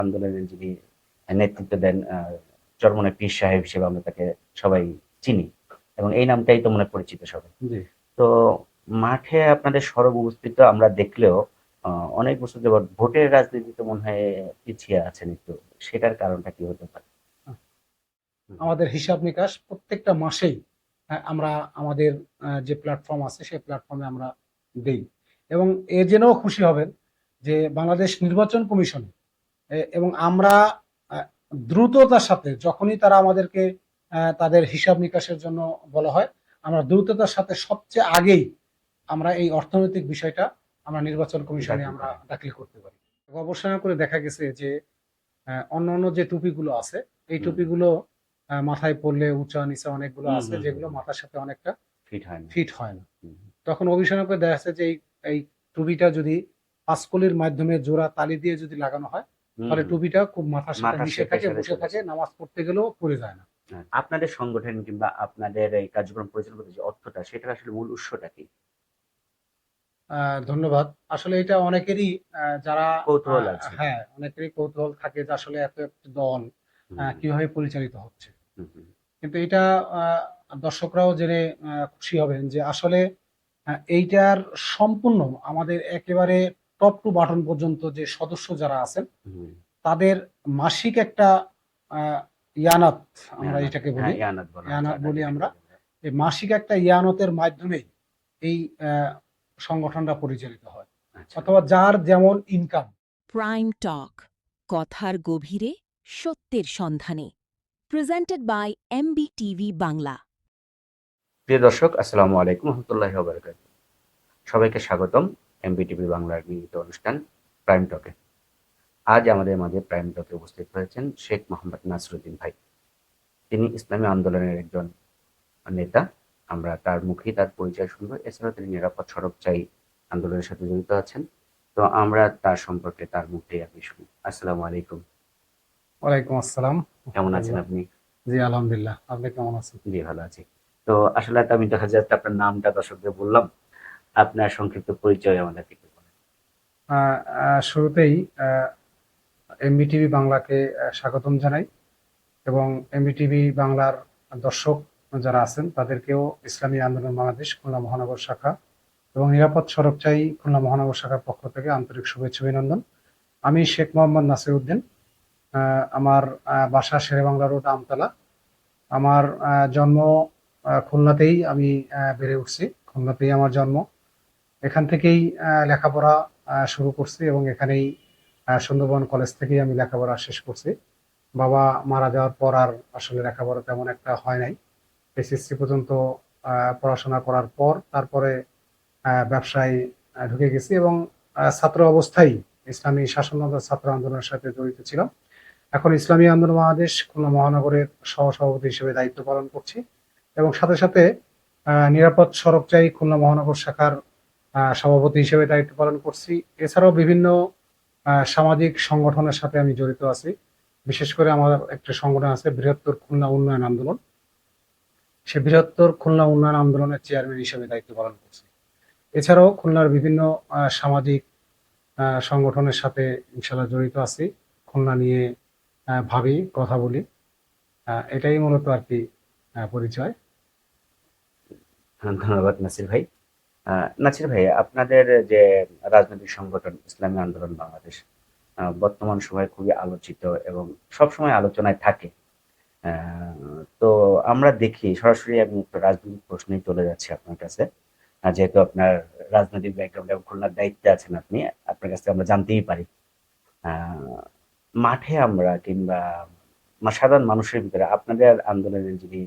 আন্দোলনের যিনি নেতৃত্ব দেন চরমনাই পীর সাহেব হিসেবে আমরা তাকে সবাই চিনি এবং এই নামটাই তো মনে পরিচিত সবাই। জি। তো মাঠে আপনাদের সরব উপস্থিত আমরা দেখলেও অনেক বছর যাবৎ ভোটের রাজনীতিতে মনে হয় পিছিয়ে আছেন একটু, সেটার কারণটা কি হতে পারে? আমাদের হিসাব নিকাশ প্রত্যেকটা মাসেই আমরা আমাদের যে প্ল্যাটফর্ম আছে সেই প্ল্যাটফর্মে আমরা দেই এবং এ জেনেও খুশি হবেন যে বাংলাদেশ নির্বাচন কমিশন এবং আমরা আহ, দ্রুততার সাথে যখনই তারা আমাদেরকে তাদের হিসাব নিকাশের জন্য বলা হয়, আমরা দ্রুততার সাথে সবচেয়ে আগেই আমরা এই অর্থনৈতিক বিষয়টা আমরা নির্বাচন কমিশনে দাখিল আমরা করেন। দাখিল করতে পারি। গবেষণা করে দেখা গেছে যে অন্যান্য যে টুপিগুলো আছে এই হুম, টুপিগুলো মাথায় পড়লে উঁচা নিচা অনেকগুলো হুম, আছে হুম, যেগুলো হুম, মাথার সাথে অনেকটা ফিট হয় না। ফিট হয় না। হুম, তখন গবেষণা করে দেখা যাচ্ছে যে এই টুপিটা যদি পাঁচকলির মাধ্যমে জোড়া তালি দিয়ে যদি লাগানো হয় হুম, তাহলে হুম, টুপিটা খুব মাথার সাথে মাথার মিশে শেপের থাকে, সাথে বসে চলে থাকে, আসে। নামাজ পড়তে গেলেও পড়ে যায় না। হ্যাঁ, আপনাদের সংগঠন কিংবা আপনাদের এই কার্যক্রম পরিচালনা করতে যে অর্থটা, সেটার আসলে মূল উৎসটা কি? ধন্যবাদ। আসলে এটা অনেকেরই যারা কৌতূহল আছে। হ্যাঁ, অনেকেরই কৌতূহল থাকে যে আসলে এত একটা দল হুম, কিভাবে পরিচালিত হচ্ছে। হুম, হুম, কিন্তু এটা দর্শকরাও জেনে খুশি হবেন যে আসলে এইটার সম্পূর্ণ আমাদের একেবারে টপ টু বাটন পর্যন্ত যে সদস্য যারা আছেন হুম। তাদের মাসিক একটা আহ, ইয়ানাত আমরা ইয়ানাত, এটাকে বলি, হ্যাঁ, ইয়ানাত বলা হয় ইয়ানাত বলি যেটাকে আমরা। বলে আমরা। এই মাসিক একটা ইয়ানতের মাধ্যমেই এই সংগঠনটা পরিচালিত হয়, আচ্ছা। অথবা যার যেমন ইনকাম। প্রাইম টক কথার গভীরে সত্যের সন্ধানে প্রেজেন্টেড বাই এমবিটিভি বাংলা। প্রিয় দর্শক, আসসালামু আলাইকুম রহমতুল্লাহি ওয়া বারাকাতুহু। সবাইকে স্বাগতম এমবিটিভি বাংলার নিয়মিত অনুষ্ঠান প্রাইম টকে। আজ আমাদের মাঝে প্রাইম টকে উপস্থিত হয়েছেন শেখ মোহাম্মদ নাসিরুদ্দিন ভাই। তিনি ইসলামী আন্দোলনের একজন নেতা। আমরা তার মুখেই তার পরিচয় শুনবো। এছাড়াও তিনি নিরাপদ সড়ক চাই আন্দোলনের সাথে জড়িত আছেন। তো আমরা তার সম্পর্কে তার মুখেই আগে শুনি। আসসালামু আলাইকুম। ওয়ালাইকুম আসসালাম কেমন আছেন রহমতুল্লাহ। আপনি? জি, আলহামদুলিল্লাহ। আপনি কেমন আছেন? জি, ভালো আছি। তো আসলে তো আমি দেখা যাচ্ছে আপনার নামটা দর্শকদের বললাম। আপনার সংক্ষিপ্ত পরিচয় আমাদেরকে একটু বলেন। শুরুতেই এমবিটিভি বাংলাকে স্বাগতম জানাই এবং এমবিটিভি বাংলার দর্শক যারা আছেন তাদেরকেও ইসলামী আন্দোলন বাংলাদেশ খুলনা মহানগর শাখা এবং নিরাপদ সড়ক চাই খুলনা মহানগর শাখার পক্ষ থেকে আন্তরিক শুভেচ্ছা অভিনন্দন। আমি শেখ মোহাম্মদ নাসির উদ্দিন। আমার বাসা শেরেবাংলা রোড, আমতলা। আমার জন্ম খুলনাতেই। আমি বেড়ে উঠছি খুলনাতেই, আমার জন্ম। এখান থেকেই লেখাপড়া শুরু করছি এবং এখানেই সুন্দরবন কলেজ থেকেই আমি লেখাপড়া শেষ করছি। বাবা মারা যাওয়ার পর আর আসলে লেখাপড়া তেমন একটা হয় নাই। এসএসসি পর্যন্ত পড়াশোনা করার পর তারপরে ব্যবসায় ঢুকে গেছি এবং ছাত্র অবস্থায় ইসলামী শাসনতন্ত্র ছাত্র আন্দোলনের সাথে জড়িত ছিলাম। এখন ইসলামী আন্দোলন বাংলাদেশ খুলনা মহানগরের সহসভাপতি হিসেবে দায়িত্ব পালন করছি এবং সাথে সাথে নিরাপদ সড়ক চাই খুলনা মহানগর শাখার সভাপতি হিসেবে দায়িত্ব পালন করছি। এছাড়াও বিভিন্ন সামাজিক সংগঠনের সাথে আমি জড়িত আছি। বিশেষ করে আমার একটা সংগঠন আছে বৃহত্তর খুলনা উন্নয়ন আন্দোলন। সে বৃহত্তর খুলনা উন্নয়ন আন্দোলনের চেয়ারম্যান হিসেবে দায়িত্ব পালন করছি। এছাড়াও খুলনার বিভিন্ন সামাজিক সংগঠনের সাথে ইনশাল্লাহ জড়িত আছি। খুলনা নিয়ে ভাবি, কথা বলি। এটাই মূলত আর কি পরিচয়। হ্যাঁ, ধন্যবাদ নাসির ভাই। নাসির ভাই, আপনাদের যে রাজনৈতিক সংগঠন ইসলামী আন্দোলন বাংলাদেশ বর্তমান সময়ে খুবই আলোচিত এবং সবসময় আলোচনায় থাকে। তো আমরা দেখি, সরাসরি আমি একটু রাজনৈতিক প্রশ্নেই চলে যাচ্ছি আপনার কাছে। যেহেতু আপনার রাজনৈতিক ব্যাকগ্রাউন্ড এবং খুলনার দায়িত্বে আছেন আপনি, আপনার কাছ থেকে আমরা জানতেই পারি। আহ, মাঠে আমরা কিংবা সাধারণ মানুষের ভিতরে আপনাদের আন্দোলনের যিনি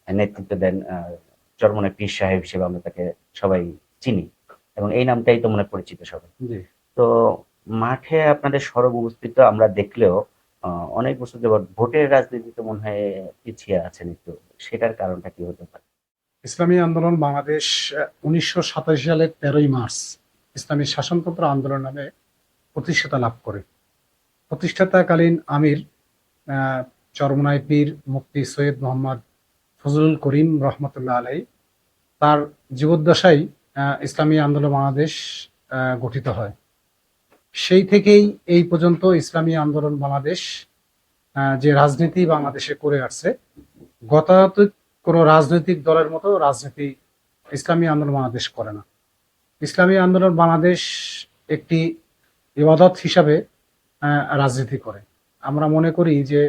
নেতৃত্ব দেন চরমনাই পীর সাহেব হিসেবে আমরা তাকে সবাই চিনি এবং এই নামটাই তো মনে পরিচিত সবাই। জি। তো মাঠে আপনাদের সরব উপস্থিত আমরা দেখলেও অনেক বছর যাবৎ ভোটের রাজনীতিতে মনে হয় পিছিয়ে আছেন একটু, সেটার কারণটা কি হতে পারে? ইসলামী আন্দোলন বাংলাদেশ 1987 সালের 13ই মার্চ ইসলামী শাসনতন্ত্র আন্দোলন নামে প্রতিষ্ঠাতা লাভ করে। প্রতিষ্ঠাতাকালীন আমির আহ, চরমনাই পীর মুফতি সৈয়দ মোহাম্মদ ফজলুল করিম রহমতুল্লাহ আলাই, তার জীবদ্দশায় ইসলামী আন্দোলন বাংলাদেশ গঠিত হয়। সেই থেকেই এই পর্যন্ত ইসলামী আন্দোলন বাংলাদেশ যে রাজনীতি বাংলাদেশে করে আসছে, গতানুগতিক কোনো রাজনৈতিক দলের মতো রাজনীতি ইসলামী আন্দোলন বাংলাদেশ করে না। ইসলামী আন্দোলন বাংলাদেশ একটি ইবাদত হিসাবে রাজনীতি করে। আমরা মনে করি যে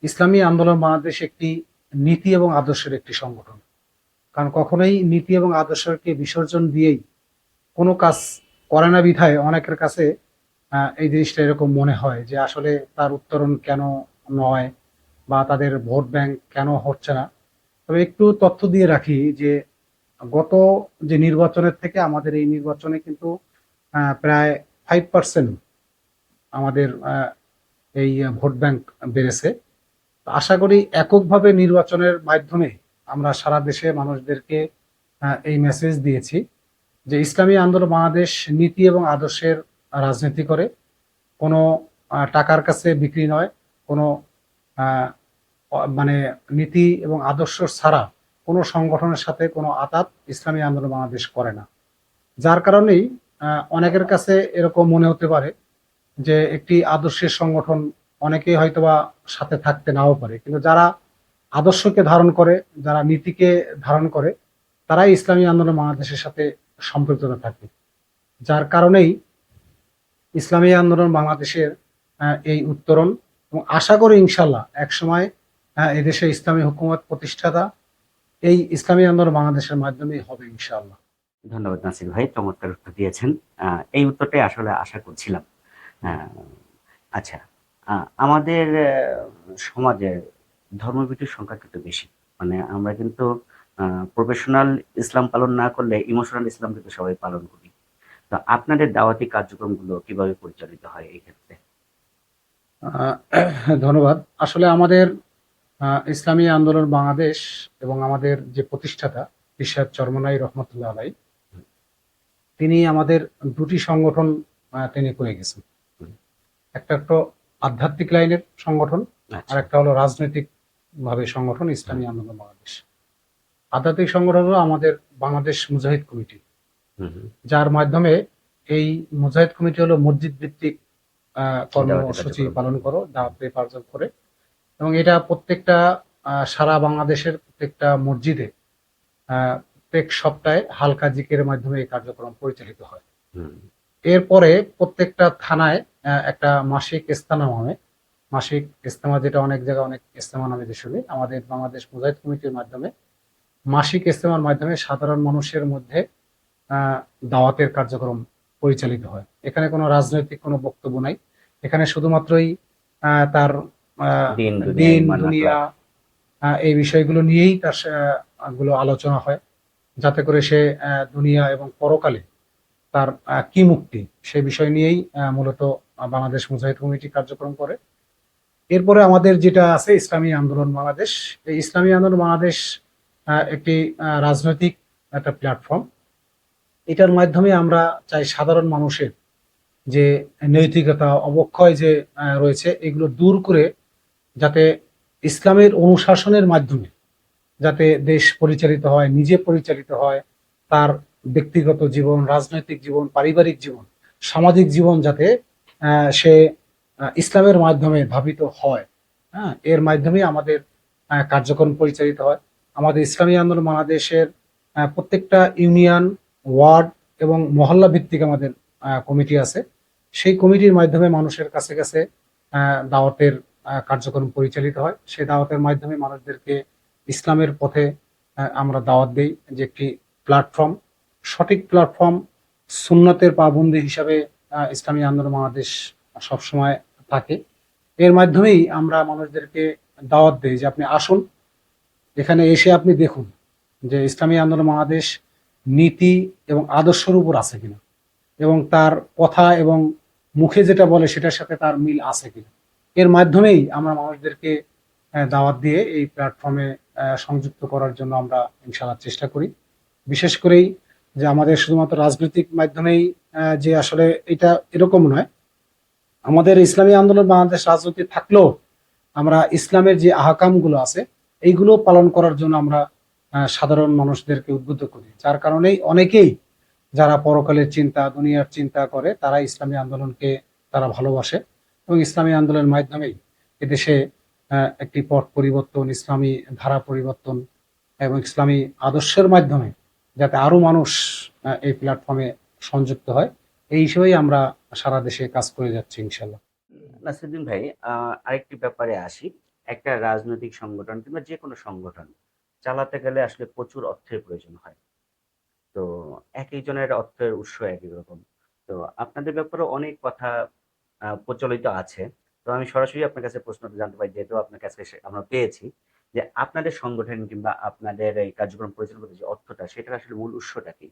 ইসলামী আন্দোলন বাংলাদেশ একটি নীতি এবং আদর্শের একটি সংগঠন। কারণ কখনোই নীতি এবং আদর্শকে বিসর্জন দিয়েই কোনো কাজ করে না বিধায় অনেকের কাছে এই জিনিসটা এরকম মনে হয় যে আসলে তার উত্তরণ কেন নয় বা তাদের ভোট ব্যাংক কেন হচ্ছে না। তবে একটু তথ্য দিয়ে রাখি যে গত যে নির্বাচনের থেকে আমাদের এই নির্বাচনে কিন্তু প্রায় 5% আমাদের এই ভোট ব্যাংক বেড়েছে। তো আশা করি এককভাবে নির্বাচনের মাধ্যমে আমরা সারা দেশে মানুষদেরকে এই মেসেজ দিয়েছি যে ইসলামী আন্দোলন বাংলাদেশ নীতি এবং আদর্শের রাজনীতি করে, কোনো টাকার কাছে বিক্রি নয়, কোনো মানে নীতি এবং আদর্শ ছাড়া কোনো সংগঠনের সাথে কোনো আতাত ইসলামী আন্দোলন বাংলাদেশ করে না। যার কারণেই অনেকের কাছে এরকম মনে হতে পারে যে একটি আদর্শের সংগঠন অনেকেই হয়তোবা সাথে থাকতে নাও পারে, কিন্তু যারা আদর্শকে ধারণ করে, যারা নীতিকে ধারণ করে, তারাই ইসলামী আন্দোলন বাংলাদেশের সাথে সম্পৃক্ততা থাকে। যার কারণেই ইসলামী আন্দোলন বাংলাদেশের এই উত্তরণ, এবং আশা করি ইনশাল্লাহ একসময় এদেশে ইসলামী হুকুমত প্রতিষ্ঠাতা এই ইসলামী আন্দোলন বাংলাদেশের মাধ্যমেই হবে ইনশাআল্লাহ। ধন্যবাদ নাসির ভাই, চমৎকার উত্তর দিয়েছেন। এই উত্তরটাই আসলে আশা করছিলাম। আচ্ছা, আমাদের সমাজে ধর্মভিত্তিক সংখ্যা কিন্তু বেশি। মানে আমরা কিন্তু প্রফেশনাল ইসলাম পালন না করলে ইমোশনাল ইসলাম কিন্তু সবাই পালন করি। তো আপনাদের দাওয়াতি কার্যক্রমগুলো কিভাবে পরিচালিত হয় এই ক্ষেত্রে? ধন্যবাদ। আসলে আমাদের ইসলামী আন্দোলন বাংলাদেশ এবং আমাদের যে প্রতিষ্ঠাতা ইরশাদ চরমনাই রহমতুল্লাহ আলাই, তিনি আমাদের দুটি সংগঠন তিনি করে গেছেন। একটা তো আধ্যাত্মিক লাইনের সংগঠন, আর একটা হলো রাজনৈতিক ভাবে সংগঠন ইসলামী আন্দোলন বাংলাদেশ। আধ্যাত্মিক সংগঠন হলো আমাদের বাংলাদেশ মুজাহিদ কমিটি, যার মাধ্যমে এই মুজাহিদ কমিটি হলো মসজিদ ভিত্তিক কর্মসূচি পালন করো, দাওয়াতে পার্জন করে, এবং এটা প্রত্যেকটা সারা বাংলাদেশের প্রত্যেকটা মসজিদে প্রত্যেক সপ্তাহে হালকা জিকের মাধ্যমে এই কার্যক্রম পরিচালিত হয়। এরপরে প্রত্যেকটা থানায় একটা মাসিক ইস্তেমা হবে। মাসিক ইস্তেমা, যেটা অনেক জায়গায় অনেক ইস্তেমা নামে যে শুনি, আমাদের বাংলাদেশ মুজাহিদ কমিটির মাধ্যমে মাসিক ইস্তেমার মাধ্যমে সাধারণ মানুষের মধ্যে দাওয়াতের কার্যক্রম পরিচালিত হয়। এখানে কোনো রাজনৈতিক কোনো বক্তব্য নাই, এখানে শুধুমাত্রই তার দিন দুনিয়া এই বিষয়গুলো নিয়েই তার গুলো আলোচনা হয়, যাতে করে সে দুনিয়া এবং পরকালে তার কি মুক্তি, সেই বিষয় নিয়েই মূলত বাংলাদেশ মুজাহিদ কমিটি কার্যক্রম করে। এরপরে আমাদের যেটা আছে ইসলামী আন্দোলন বাংলাদেশ, এই ইসলামী আন্দোলন বাংলাদেশ একটি রাজনৈতিক একটা প্ল্যাটফর্ম। এটার মাধ্যমে আমরা চাই সাধারণ মানুষের যে নৈতিকতা অবক্ষয় যে রয়েছে, এগুলো দূর করে যাতে ইসলামের অনুশাসনের মাধ্যমে যাতে দেশ পরিচালিত হয়, নিজে পরিচালিত হয়, তার ব্যক্তিগত জীবন, রাজনৈতিক জীবন, পারিবারিক জীবন, সামাজিক জীবন যাতে সে ইসলামের মাধ্যমে ধাবিত হয়। এর মাধ্যমে আমাদের কার্যক্রম পরিচালিত হয়। আমাদের ইসলামী আন্দোলন বাংলাদেশের প্রত্যেকটা ইউনিয়ন, ওয়ার্ড এবং মহল্লা ভিত্তিক আমাদের কমিটি আছে। সেই কমিটির মাধ্যমে মানুষের কাছে কাছে দাওয়াতের কার্যক্রম পরিচালিত হয়। সেই দাওয়াতের মাধ্যমে মানুষদেরকে ইসলামের পথে আমরা দাওয়াত দেই, যে একটি প্ল্যাটফর্ম, সঠিক প্ল্যাটফর্ম, সুন্নতের পাবন্দি হিসাবে ইসলামী আন্দোলন বাংলাদেশ সবসময় থাকে। এর মাধ্যমেই আমরা মানুষদেরকে দাওয়াত দেই যে আপনি আসুন, এখানে এসে আপনি দেখুন যে ইসলামী আন্দোলন বাংলাদেশ নীতি এবং আদর্শের উপর আছে কিনা, এবং তার কথা এবং মুখে যেটা বলে সেটার সাথে তার মিল আছে কিনা। এর মাধ্যমেই আমরা মানুষদেরকে দাওয়াত দিয়ে এই প্ল্যাটফর্মে সংযুক্ত করার জন্য আমরা ইনশাআল্লাহ চেষ্টা করি। বিশেষ করেই যে আমাদের শুধুমাত্র রাজনৈতিক মাধ্যমেই যে আসলে এটা এরকম নয়, আমাদের ইসলামী আন্দোলন বাংলাদেশ রাজনীতি থাকলেও আমরা ইসলামের যে আহকামগুলো আছে এইগুলো পালন করার জন্য আমরা সাধারণ মানুষদেরকে উদ্বুদ্ধ করি। যার কারণেই অনেকেই যারা পরকালের চিন্তা, দুনিয়ার চিন্তা করে, তারা ইসলামী আন্দোলনকে তারা ভালোবাসে এবং ইসলামী আন্দোলনের মাধ্যমেই এদেশে একটি পট পরিবর্তন, ইসলামী ধারা পরিবর্তন এবং ইসলামী আদর্শের মাধ্যমে যাতে আরো মানুষ এই প্ল্যাটফর্মে সংযুক্ত হয়, এই হিসেবেই আমরা সারা দেশে কাজ করে যাচ্ছি ইনশাল্লাহ। নাসিরুদ্দিন ভাই, আরেকটি ব্যাপারে আসি। একটা রাজনৈতিক সংগঠন কিংবা যে কোনো সংগঠন চালাতে গেলে আসলে প্রচুর অর্থের প্রয়োজন হয়। তো একই জনের অর্থের উৎস একই রকম। তো আপনাদের ব্যাপারে অনেক কথা প্রচলিত আছে। তো আমি সরাসরি আপনার কাছে প্রশ্নটা জানতে পারি, যেহেতু আপনার কাছে আমরা পেয়েছি যে আপনাদের সংগঠন কিংবা আপনাদের এই কার্যক্রম পরিচালনা করতে যে অর্থটা, সেটার আসলে মূল উৎসটা কি?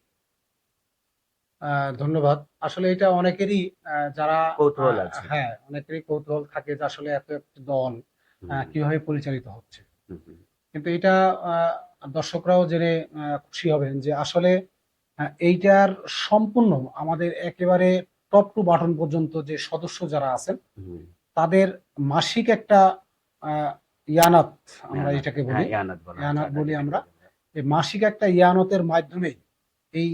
ধন্যবাদ। আসলে এটা অনেকেরই যারা কৌতূহল আছে। হ্যাঁ, অনেকেরই কৌতূহল থাকে যে আসলে এত একটি দল হুম, কিভাবে পরিচালিত হচ্ছে। হুম, হুম, কিন্তু এটা দর্শকরাও জেনে খুশি হবেন যে আসলে এইটার সম্পূর্ণ আমাদের একেবারে টপ টু বাটন পর্যন্ত যে সদস্য যারা আছেন হুম। তাদের মাসিক একটা আহ, ইয়ানাত আমরা ইয়ানাত, এটাকে হ্যাঁ, বলি, ইয়ানাত বলা হয় ইয়ানাত যাটা, বলি যেটাকে আমরা। বলা হয়। এই মাসিক একটা ইয়ানতের মাধ্যমে এই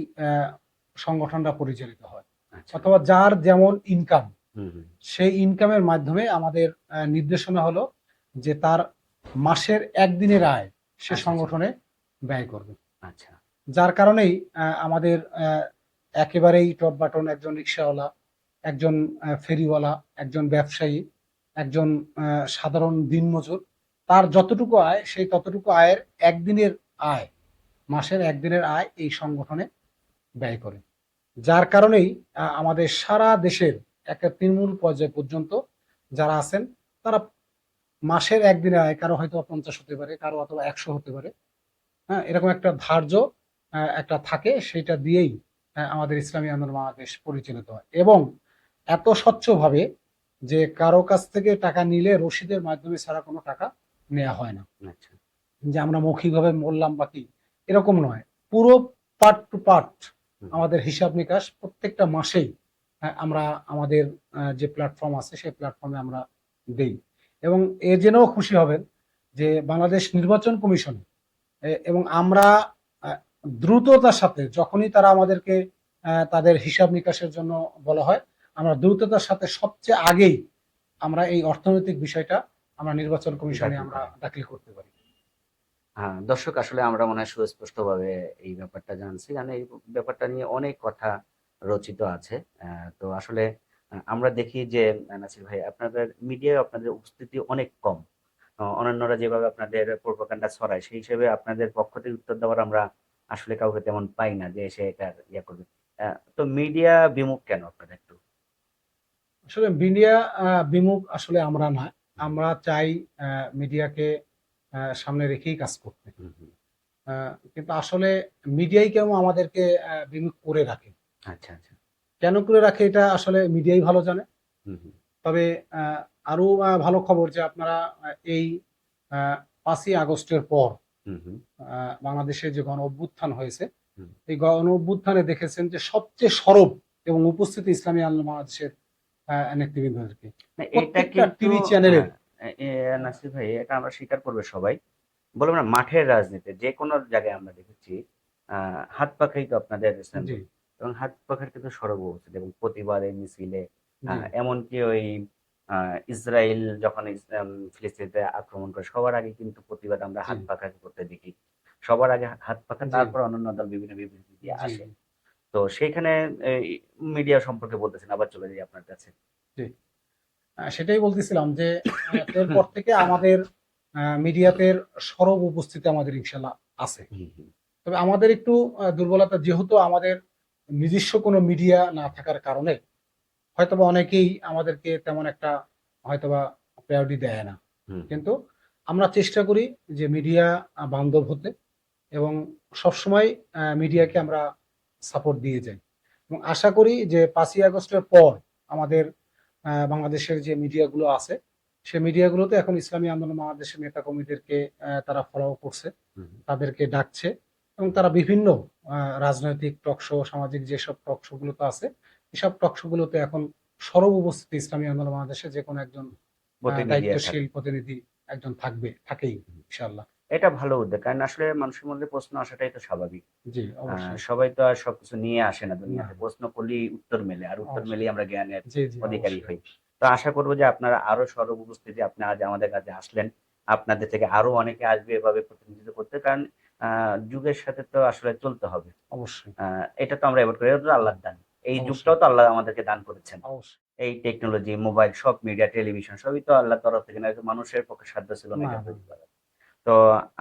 সংগঠনটা পরিচালিত হয়, আচ্ছা। অথবা যার যেমন ইনকাম, হুম, হুম। সেই ইনকামের মাধ্যমে আমাদের নির্দেশনা হলো যে তার মাসের একদিনের আয় সে আচ্ছা, আচ্ছা, সংগঠনে ব্যয় করবে। আচ্ছা। যার কারণেই আমাদের একেবারেই টপ বাটন একজন রিক্সাওয়ালা, একজন ফেরিওয়ালা, একজন ব্যবসায়ী, একজন সাধারণ দিনমজুর, তার যতটুকু আয় সেই ততটুকু আয়ের একদিনের আয়, মাসের একদিনের আয় এই সংগঠনে ব্যয় করে। যার কারণেই আমাদের সারা দেশের একটা তৃণমূল পর্যায় পর্যন্ত যারা আছেন তারা মাসের একদিনের আয়, কারো হয়তো 50 হতে পারে, কারো অথবা 100 হতে পারে, হ্যাঁ, এরকম একটা ধার্য একটা থাকে, সেটা দিয়েই আমাদের ইসলামী আন্দোলন বাংলাদেশ পরিচালিত হয় এবং এত স্বচ্ছভাবে যে কারো কাছ থেকে টাকা নিলে রসিদের মাধ্যমে ছাড়া কোনো টাকা নেওয়া হয় না, আচ্ছা। যে আমরা মৌখিকভাবে বললাম বা কি, এরকম নয়। পুরো পার্ট টু পার্ট হুম, আমাদের হিসাব নিকাশ প্রত্যেকটা মাসেই আমরা আমাদের যে প্ল্যাটফর্ম আছে সেই প্ল্যাটফর্মে আমরা দেই। এবং এ জেনেও খুশি হবেন যে বাংলাদেশ নির্বাচন কমিশন এবং আমরা আহ, দ্রুততার সাথে যখনই তারা আমাদেরকে তাদের হিসাব নিকাশের জন্য বলা হয়, আমরা দ্রুততার সাথে সবচেয়ে আগেই আমরা এই অর্থনৈতিক বিষয়টা আমরা নির্বাচন কমিশনে দাখিল আমরা করেন। দাখিল করতে পারি। হ্যাঁ, দর্শক, আসলে আমরা মনে হয় সুস্পষ্টভাবে এই ব্যাপারটা জানছি। কারণ এই ব্যাপারটা নিয়ে অনেক কথা রচিত আছে। তো আসলে আমরা দেখি যে নাসির ভাই, আপনাদের মিডিয়ায় আপনাদের উপস্থিতি অনেক কম। অন্যান্যরা যেভাবে আপনাদের প্রোপাগান্ডা ছড়ায়, সেই হিসেবে আপনাদের পক্ষ থেকে উত্তর দেওয়ার আমরা আসলে কাউকে তেমন পাই না যে এসে এটার ইয়ে করবে। তো মিডিয়া বিমুখ কেন আপনারা একটু? আসলে মিডিয়া বিমুখ আসলে আমরা না, হুম, আমরা চাই মিডিয়াকে সামনে রেখেই কাজ করতে। হুম, হুম। কিন্তু আসলে মিডিয়াই কেন আমাদেরকে বিমুখ করে রাখে, আচ্ছা, আচ্ছা। কেন করে রাখে এটা আসলে মিডিয়াই ভালো জানে। হুম, হুম, তবে আরো ভালো খবর যে আপনারা এই আহ, 5ই আগস্টের পর হুম, হুম, বাংলাদেশে যে গণ অভ্যুত্থান হয়েছে, হুম। এই গণ অভ্যুত্থানে দেখেছেন যে সবচেয়ে সরব এবং উপস্থিতি ইসলামী আন্দোলন বাংলাদেশের নেতৃবৃন্দদেরকে না, এটা প্রত্যেকটা কিন্তু, টিভি চ্যানেলের। হ্যাঁ, নাসির ভাই, এটা আমরা স্বীকার করবে সবাই। বলবো না, মাঠের রাজনীতি যে কোনো জায়গায় আমরা দেখেছি হাত পাখাই তো আপনাদের জি, সিম্বল, এবং হাত পাখার কিন্তু সরব উপস্থিতি এবং প্রতিবাদে মিছিলে, জি, এমনকি ওই ইসরায়েল যখন ফিলিস্তিনিতে আক্রমণ করে, সবার আগে কিন্তু প্রতিবাদ আমরা জি, হাত পাখা করতে দেখি। সবার আগে হাত পাখা, জি, তারপর অন্যান্য দল বিভিন্ন বিবৃতি দিয়ে জি, আসে। তো সেইখানে মিডিয়া সম্পর্কে বলতেছেন, আবার চলে যাই আপনার কাছে। জি। সেটাই বলতেছিলাম যে এরপর থেকে আমাদের মিডিয়াতে সরব উপস্থিতি আমাদের ইনশাল্লাহ আছে। হুম, হুম, তবে আমাদের একটু দুর্বলতা, যেহেতু আমাদের নিজস্ব কোনো মিডিয়া না থাকার কারণে হয়তোবা অনেকেই আমাদেরকে তেমন একটা হয়তোবা প্রায়োরিটি দেয় না। হুম, হুম। কিন্তু আমরা চেষ্টা করি যে মিডিয়া বান্ধব হতে এবং সবসময় মিডিয়াকে আমরা সাপোর্ট দিয়ে যাই এবং আশা করি যে 5ই আগস্টের পর আমাদের বাংলাদেশের যে মিডিয়াগুলো আছে সে মিডিয়াগুলোতে এখন ইসলামী আন্দোলন বাংলাদেশের নেতা কর্মীদেরকে তারা ফলো করছে, হুম, হুম। তাদেরকে ডাকছে এবং তারা বিভিন্ন রাজনৈতিক টক শো, সামাজিক যেসব টক শো গুলোতে আছে, এসব টক শো গুলোতে এখন সরব উপস্থিতি ইসলামী আন্দোলন বাংলাদেশে যে কোনো একজন প্রতিনিধি দায়িত্বশীল থাকে। প্রতিনিধি একজন থাকেই ইনশাআল্লাহ। এটা ভালো উদ্যোগ, কারণ আসলে মানুষের মধ্যে প্রশ্ন আসাটাই তো স্বাভাবিক। জি, অবশ্যই। সবাই তো আর সবকিছু নিয়ে আসে না না, দুনিয়াতে, প্রশ্ন করলেই উত্তর মেলে, আর উত্তর অবশ্যই। মেলেই আমরা জ্ঞানের জি, জি, অধিকারী অবশ্যই, হই। অবশ্যই। তো আশা করবো যে আপনারা আরো সরব উপস্থিতি, আপনি আজ আমাদের কাছে আসলেন, আপনাদের থেকে আরো অনেকে আসবে এভাবে প্রতিনিধিত্ব করতে, কারণ যুগের সাথে তো আসলে চলতে হবে। অবশ্যই। এটা তো আমরা এভয়েড করি, এটা তো আল্লাহর দান। এই অবশ্যই, যুগটাও তো আল্লাহ আমাদেরকে দান করেছেন। অবশ্যই। এই টেকনোলজি, মোবাইল, সব মিডিয়া, টেলিভিশন সবই তো আল্লাহর তরফ থেকে, না মানুষের পক্ষে সাধ্য ছিল না না, এটা না। তৈরি করা। তো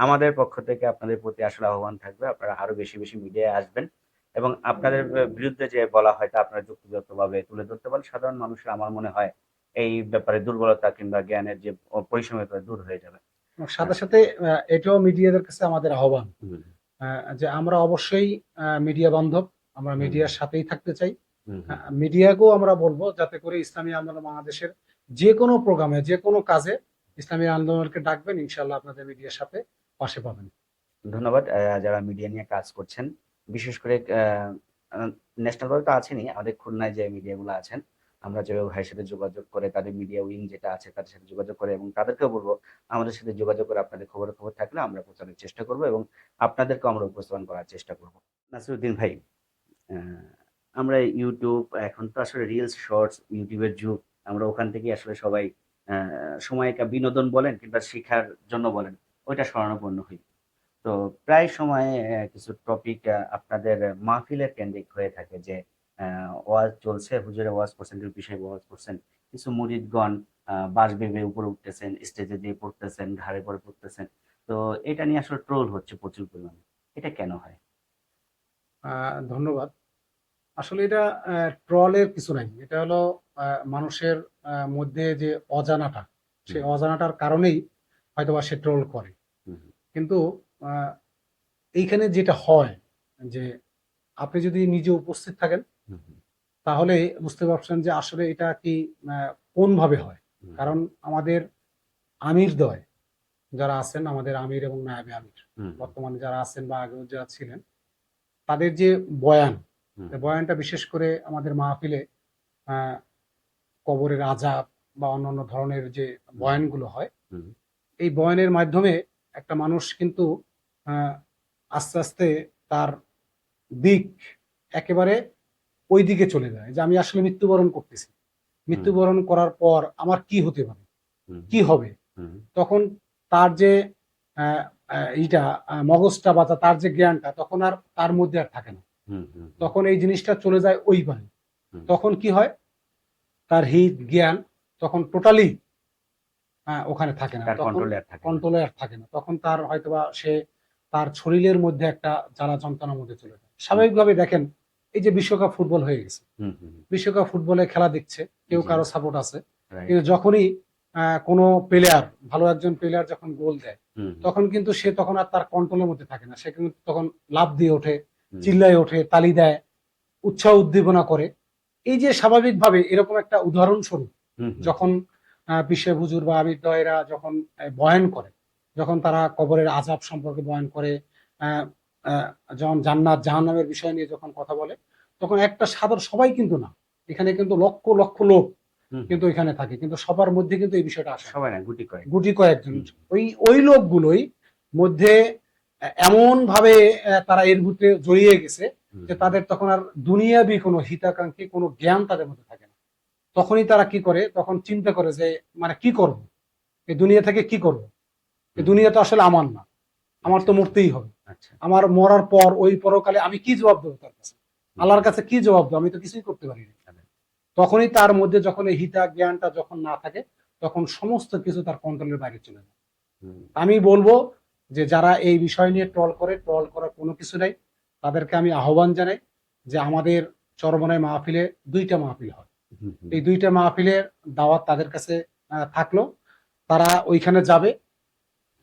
আমাদের পক্ষ থেকে আপনাদের প্রতি আসলে আহ্বান থাকবে, আপনারা আরো বেশি বেশি মিডিয়ায় আসবেন এবং আপনাদের বিরুদ্ধে যে বলা হয় তা আপনারা যুক্তিযুক্তভাবে তুলে ধরতে পারেন। সাধারণ মানুষের আমার মনে হয় এই ব্যাপারে দুর্বলতা কিংবা জ্ঞানের যে পরিসীমতা দূর হয়ে যাবে। এবং হ্যাঁ। সাথে, সাথে এটাও মিডিয়াদের কাছে আমাদের আহ্বান হুম, যে আমরা অবশ্যই মিডিয়া বান্ধব, আমরা হুম, মিডিয়ার সাথেই থাকতে চাই। হুম, হুম, মিডিয়াকেও আমরা বলবো যাতে করে ইসলামী আন্দোলন বাংলাদেশের যে কোনো প্রোগ্রামে, যে কোনো কাজে ইসলামী আন্দোলনকে ডাকবেন, ইনশাআল্লাহ আপনাদের মিডিয়ার সাথে পাশে পাবেন। ধন্যবাদ যারা মিডিয়া নিয়ে কাজ করছেন, বিশেষ করে ন্যাশনাল ভাবে তো আছেনই, আমাদের খুলনায় যে মিডিয়াগুলো আছেন, আমরা যেভাবে ভাইয়ের সাথে যোগাযোগ করে, তাদের মিডিয়া উইং যেটা আছে তাদের সাথে যোগাযোগ করে, এবং তাদেরকেও বলবো আমাদের সাথে যোগাযোগ করে আপনাদের খবর থাকলে আমরা প্রচারের চেষ্টা করব এবং আপনাদেরকেও আমরা উপস্থাপন করার চেষ্টা করব। নাসিরুদ্দিন ভাই, আহ, আমরা ইউটিউব, এখন তো আসলে রিলস, শর্টস, ইউটিউবের যুগ, আমরা ওখান থেকে আসলে সবাই সময়টা বিনোদন বলেন কিংবা শিক্ষার জন্য বলেন, ওইটা শরণাপন্ন হই। তো প্রায় সময় কিছু টপিক আপনাদের মাহফিলের কেন্দ্রিক হয়ে থাকে, যে ওয়াজ চলছে, হুজুরে ওয়াজ করছেন, কেউ বিষয় ওয়াজ করছেন, কিছু মুরিদগণ বাঁশ বেয়ে উপরে উঠতেছেন, স্টেজে দিয়ে পড়তেছেন, ঘাড়ে পরে পড়তেছেন। তো এটা নিয়ে আসলে ট্রোল হচ্ছে প্রচুর পরিমাণে, এটা কেন হয়? ধন্যবাদ। আসলে এটা ট্রলের কিছু নাই। এটা হলো মানুষের মধ্যে যে অজানাটা, সেই হুম, অজানাটার কারণেই হয়তোবা সে ট্রোল করে। হুম, কিন্তু আ এইখানে যেটা হয় যে আপনি যদি নিজে উপস্থিত থাকেন হুম, হুম, তাহলে বুঝতে পারছেন যে আসলে এটা কি আ কোনভাবে হয়। হুম, কারণ আমাদের আমিরদ্বয় যারা আছেন, আমাদের আমির এবং নায়েবে আমির, হুম, বর্তমানে যারা আছেন বা আগেও যারা ছিলেন, তাদের যে বয়ান, হুম, এই বয়ানটা বিশেষ করে আমাদের মাহফিলে আ কবরের আযাব বা অন্যান্য ধরনের যে হুম, বয়ানগুলো হয়, হুম, এই বয়ানের মাধ্যমে একটা মানুষ কিন্তু আ আস্তে, আস্তে তার দিক একেবারে ওই দিকে চলে যায় যে আমি আসলে মৃত্যুবরণ করতেছি। হুম, মৃত্যুবরণ করার পর আমার কি হতে পারে? হুম, কি হবে? হুম, তখন তার যে আ আ ইটা মগজটা বা তার যে জ্ঞানটা তখন আর তার মধ্যে আর থাকে না। হুম, হুম, হুম, তখন এই জিনিসটা চলে যায় ওই পারে। হুম, তখন কি হয়? তার হিত, জ্ঞান তখন টোটালি ওখানে থাকে না। তার তখন কন্ট্রোলে আর থাকে না। কন্ট্রোলে আর থাকে না। তখন তার হয়তোবা সে তার শরীরের মধ্যে একটা জ্বালা যন্ত্রণার মধ্যে চলে যায়। হুম, স্বাভাবিকভাবে দেখেন এই যে বিশ্বকাপ ফুটবল হয়ে গেছে। হুম, হুম, বিশ্বকাপ ফুটবলে খেলা দেখছে। কেউ জি, কারো সাপোর্ট আছে। রাইট। কিন্তু যখনই কোনো প্লেয়ার, ভালো একজন প্লেয়ার যখন গোল দেয়, হুম, হুম, তখন কিন্তু সে তখন আর তার কন্ট্রোলের মধ্যে থাকে না। সে কিন্তু তখন লাফ দিয়ে ওঠে, হুম, চিল্লায়ে ওঠে, তালি দেয়, উৎসাহ উদ্দীপনা করে। এই যে স্বাভাবিকভাবে এরকম একটা উদাহরণস্বরূপ হুম, হুম, যখন বিশ্বের হুজুর বা আবিরদয়েরা যখন বয়ান করে, যখন তারা কবরের আযাব সম্পর্কে বয়ান করে, আ আ যখন জান্নাত জাহান্নামের বিষয় নিয়ে যখন কথা বলে, তখন একটা সাধারণ সবাই কিন্তু না। এখানে কিন্তু লক্ষ, লক্ষ লোক হুম, হুম, কিন্তু এখানে থাকে। কিন্তু সবার মধ্যে কিন্তু এই বিষয়টা আসে না। সবাই না, গুটি কয়েক। গুটি কয়েকজন। হুম, ওই লোকগুলোই মধ্যে এমনভাবে তারা এর ভিতরে জড়িয়ে গেছে হুম, যে হুম, তাদের তখন আর দুনিয়াবি কোনো হিতাকাঙ্ক্ষী কোনো জ্ঞান তাদের মধ্যে থাকে না। তখনই তারা কি করে? তখন চিন্তা করে যে মানে কি করব? এই দুনিয়া থেকে কি করব? এই হুম, হুম, দুনিয়া তো আসলে আমার না। আমার আচ্ছা, তো আচ্ছা, মরতেই হবে। আচ্ছা, আমার মরার পর ওই পরকালে আমি কি জবাব দেব তার কাছে? হুম, আল্লাহর হুম, কাছে কি জবাব দেব? আমি তো কিছুই করতে পারি না। আচ্ছা, তখনই তার মধ্যে যখন এই হিতা জ্ঞানটা যখন না থাকে, তখন সমস্ত কিছু তার কন্ট্রোলের বাইরে চলে যায়। হুম, আমি বলবো যে যারা এই বিষয় নিয়ে ট্রল করে, ট্রল করার কোনো কিছু নাই। তাদেরকে আমি আহ্বান জানাই যে আমাদের চরমনাই মাহফিলে ২ টা মাহফিল হয়। হুম, হুম, এই ২ টা মাহফিলের দাওয়াত তাদের কাছে থাকলো। তারা ওইখানে যাবে।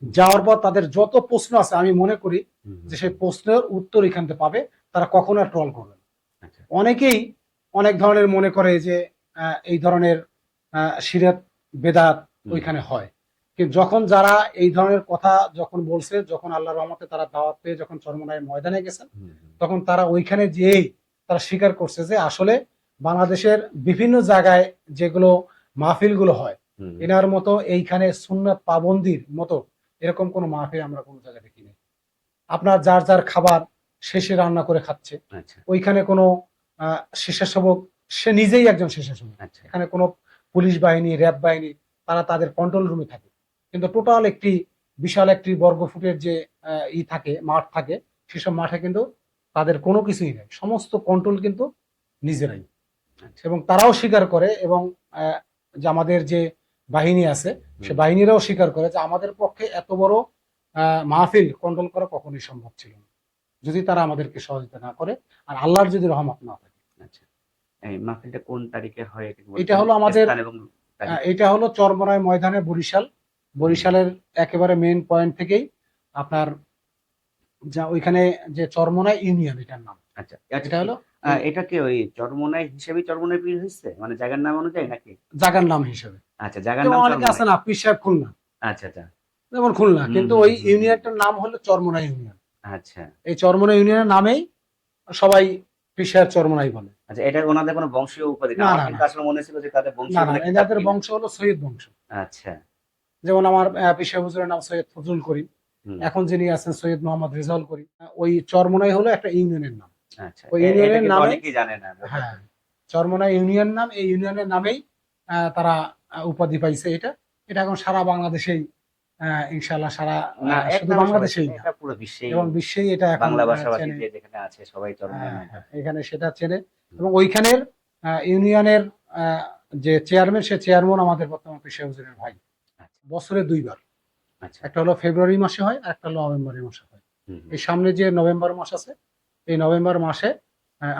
যাওয়ার পর তাদের যত প্রশ্ন আছে আমি মনে করি হুম, যে হুম, সেই প্রশ্নের উত্তর এখান থেকে পাবে। তারা কখনো আর ট্রল করবে না। আচ্ছা, অনেকেই অনেক ধরনের মনে করে যে এই ধরনের শিরাত বেদাত হুম, ওইখানে হয়। কিন্তু যখন যারা এই ধরনের কথা যখন বলছে, যখন আল্লাহর রহমতে তারা দাওয়াত পেয়ে যখন চরমনায়ের ময়দানে গেছেন, হুম, হুম, তখন তারা ওইখানে যেয়েই তারা স্বীকার করছে যে আসলে বাংলাদেশের বিভিন্ন জায়গায় যেগুলো মাহফিলগুলো হয়, হুম, এনার মতো এইখানে সুন্নাত পাবন্দির মতো এরকম কোনো মাহফিল আমরা কোনো জায়গায় দেখিনি। আপনার যার যার খাবার শেষে রান্না করে খাচ্ছে, আচ্ছা ওইখানে কোনো স্বেচ্ছাসেবক, সে নিজেই একজন স্বেচ্ছাসেবক। আচ্ছা এখানে কোনো পুলিশ বাহিনী, র্যাব বাহিনী, তারা তাদের কন্ট্রোল রুমে থাকে, কিন্তু টোটাল একটি বিশাল একটি বর্গফুটের যে থাকে, মাঠ থাকে, সেসব মাঠে কিন্তু তাদের কোনো কিছুই নেই, সমস্ত কন্ট্রোল কিন্তু নিজেরাই। আচ্ছা এবং তারাও স্বীকার করে, এবং যে আমাদের যে বাহিনী আছে, সে বাহিনীরাও স্বীকার করে যে আমাদের পক্ষে এত বড় মাহফিল কন্ট্রোল করা কখনোই সম্ভব ছিল না, যদি তারা আমাদেরকে সহযোগিতা না করে আর আল্লাহর যদি রহমত না থাকে। আচ্ছা। এই মাহফিলটা কোন তারিখে হয় এটা কি এটা বলবেন? হলো আমাদের স্থান এবং তারিখ? এটা হলো চরমনাই ময়দানে, বরিশালের একেবারে মেইন পয়েন্ট থেকেই আপনার, যা ওইখানে যে চরমনাই ইউনিয়ন এটার নাম। আচ্ছা এটা হলো এটা কি ওই চরমোনাই হিসেবে চরমোনাই পীর হয়েছে, মানে জায়গার নাম অনুযায়ী নাকি? জায়গার নাম হিসেবে। আচ্ছা জায়গার যেমন নাম অনেকে আছে চরমোনাই। না, পীর সাহেব খুলনা, আচ্ছা আচ্ছা যেমন খুলনা, হুম কিন্তু হুম ওই হুম হুম। ইউনিয়নটার নাম হলো চরমনাই ইউনিয়ন। আচ্ছা এই চরমনাই ইউনিয়নের নামেই সবাই পীর সাহেব চরমনাই বলে। আচ্ছা, এটা ওনাদের কোনো বংশীয় উপাধি না? না আমার না না কিন্তু আসলে মনে ছিল যে তাদের না বংশীয় না, কোনো খেতাব এনাদের কিনা। বংশ হলো সৈয়দ বংশ। আচ্ছা যেমন আমার পীর সাহেব হুজুরের নাম সৈয়দ ফজলুল করিম, হুম এখন যিনি আছেন সৈয়দ মোহাম্মদ রেজাউল করিম। ওই চরমনাই হলো একটা ইউনিয়নের নাম। আচ্ছা ওই এটা ইউনিয়নের কিন্তু নামে, অনেকেই জানে না ব্যাপারটা। হ্যাঁ, চরমনাই ইউনিয়ন নাম, এই ইউনিয়নের নামেই তারা উপাধি পাইছে। এটা এটা এখন সারা বাংলাদেশেই, ইনশাল্লাহ সারা, না এক শুধু নামে সবাই বাংলাদেশেই চেনে, না, এটা পুরো বিশ্বেই এবং বিশ্বেই এটা এখন বাংলা ভাষাভাষী চেনে। যে যেখানে আছে সবাই চরমোনাই নাম হ্যাঁ, করে। এখানে সেটা চেনে। এবং ওইখানের ইউনিয়নের যে চেয়ারম্যান, সে চেয়ারম্যান আমাদের বর্তমান পীর সাহেব হুজুরের ভাই। আচ্ছা বছরে দুইবার, আচ্ছা একটা হলো ফেব্রুয়ারি মাসে হয় আর একটা হলো নভেম্বর মাসে হয়। হুম হুম, এই সামনে যে নভেম্বর মাস আছে, এই নভেম্বর মাসে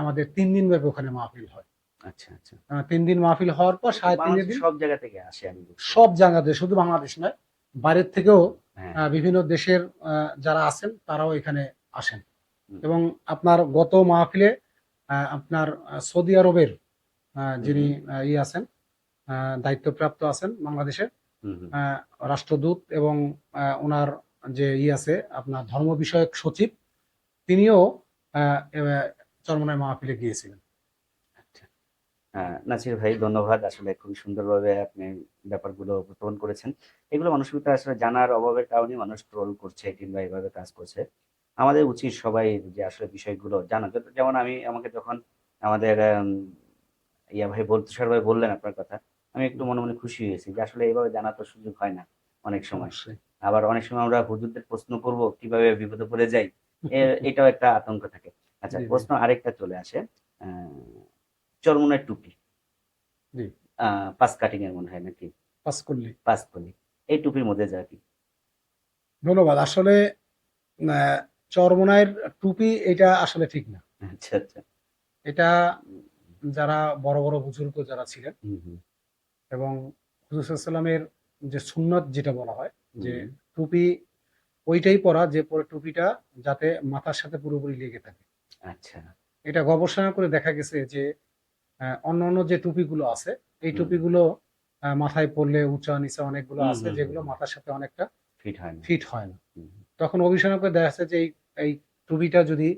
আমাদের 3 দিন ব্যাপী ওখানে মাহফিল হয়। আচ্ছা আচ্ছা 3 দিন মাহফিল হওয়ার পর সাড়ে তিন বাংলাদেশের দিন সব জায়গা থেকে আসে আমি বুঝছি। সব জায়গাতে, শুধু বাংলাদেশ নয়, বাইরের থেকেও হ্যাঁ বিভিন্ন দেশের যারা আছেন তারাও এখানে আসেন। হুম এবং আপনার গত মাহফিলে আপনার সৌদি আরবের যিনি হুম আছেন, দায়িত্বপ্রাপ্ত আছেন বাংলাদেশের হুম হুম, আহ, রাষ্ট্রদূত, এবং ওনার যে আছে আপনার ধর্ম বিষয়ক সচিব, তিনিও চরমনাই মাহফিলে গিয়েছিলেন। আচ্ছা। নাসির ভাই ধন্যবাদ, আসলে খুবই সুন্দরভাবে আপনি ব্যাপারগুলো উপস্থাপন করেছেন। এগুলো মানুষের ভিতরে আসলে জানার অভাবের কারণে মানুষ ট্রোল করছে কিংবা এভাবে কাজ করছে। আমাদের উচিত সবাই যে আসলে বিষয়গুলো জানা। যেমন আমাকে যখন আমাদের ভাই তুষার ভাই বললেন আপনার কথা, আমি একটু মনে মনে খুশি হয়েছি যে আসলে এইভাবে জানা তো সুযোগ হয় না অনেক সময়। অবশ্যই। আবার অনেক সময় আমরা হুজুরদের প্রশ্ন করব কিভাবে বিপদে পড়ে যাই, এটাও একটা আতঙ্ক থাকে। আচ্ছা জি জি প্রশ্ন আরেকটা চলে আসে। আহ চরমোনাই টুপি জি, পাঁচ কাটিং এর মনে হয় নাকি? পাস করলি। পাঁচ কলি, এই টুপির মধ্যে যা কি? ধন্যবাদ। আসলে আহ, চরমোনাইয়ের টুপি এটা আসলে ঠিক না। আচ্ছা আচ্ছা এটা যারা বড় বড় বুজুর্গ যারা ছিলেন, হুম হুম এবং হুজুর সাল্লাল্লাহু আলাইহি ওয়াসাল্লামের যে সুন্নত যেটা বলা হয়, যে হুম, টুপি ওইটাই পরা যে পরে টুপিটা যাতে মাথার সাথে পুরোপুরি লেগে থাকে। আচ্ছা এটা গবেষণা করে দেখা গেছে যে অন্যান্য যে টুপিগুলো আছে, এই হুম টুপিগুলো মাথায় পরলে উঁচা নিচা অনেকগুলো হুম আছে হুম যেগুলো হুম, মাথার সাথে অনেকটা ফিট হয় না। ফিট হয় না। হুম তখন গবেষণা করে দেখা যাচ্ছে যে এই টুপিটা যদি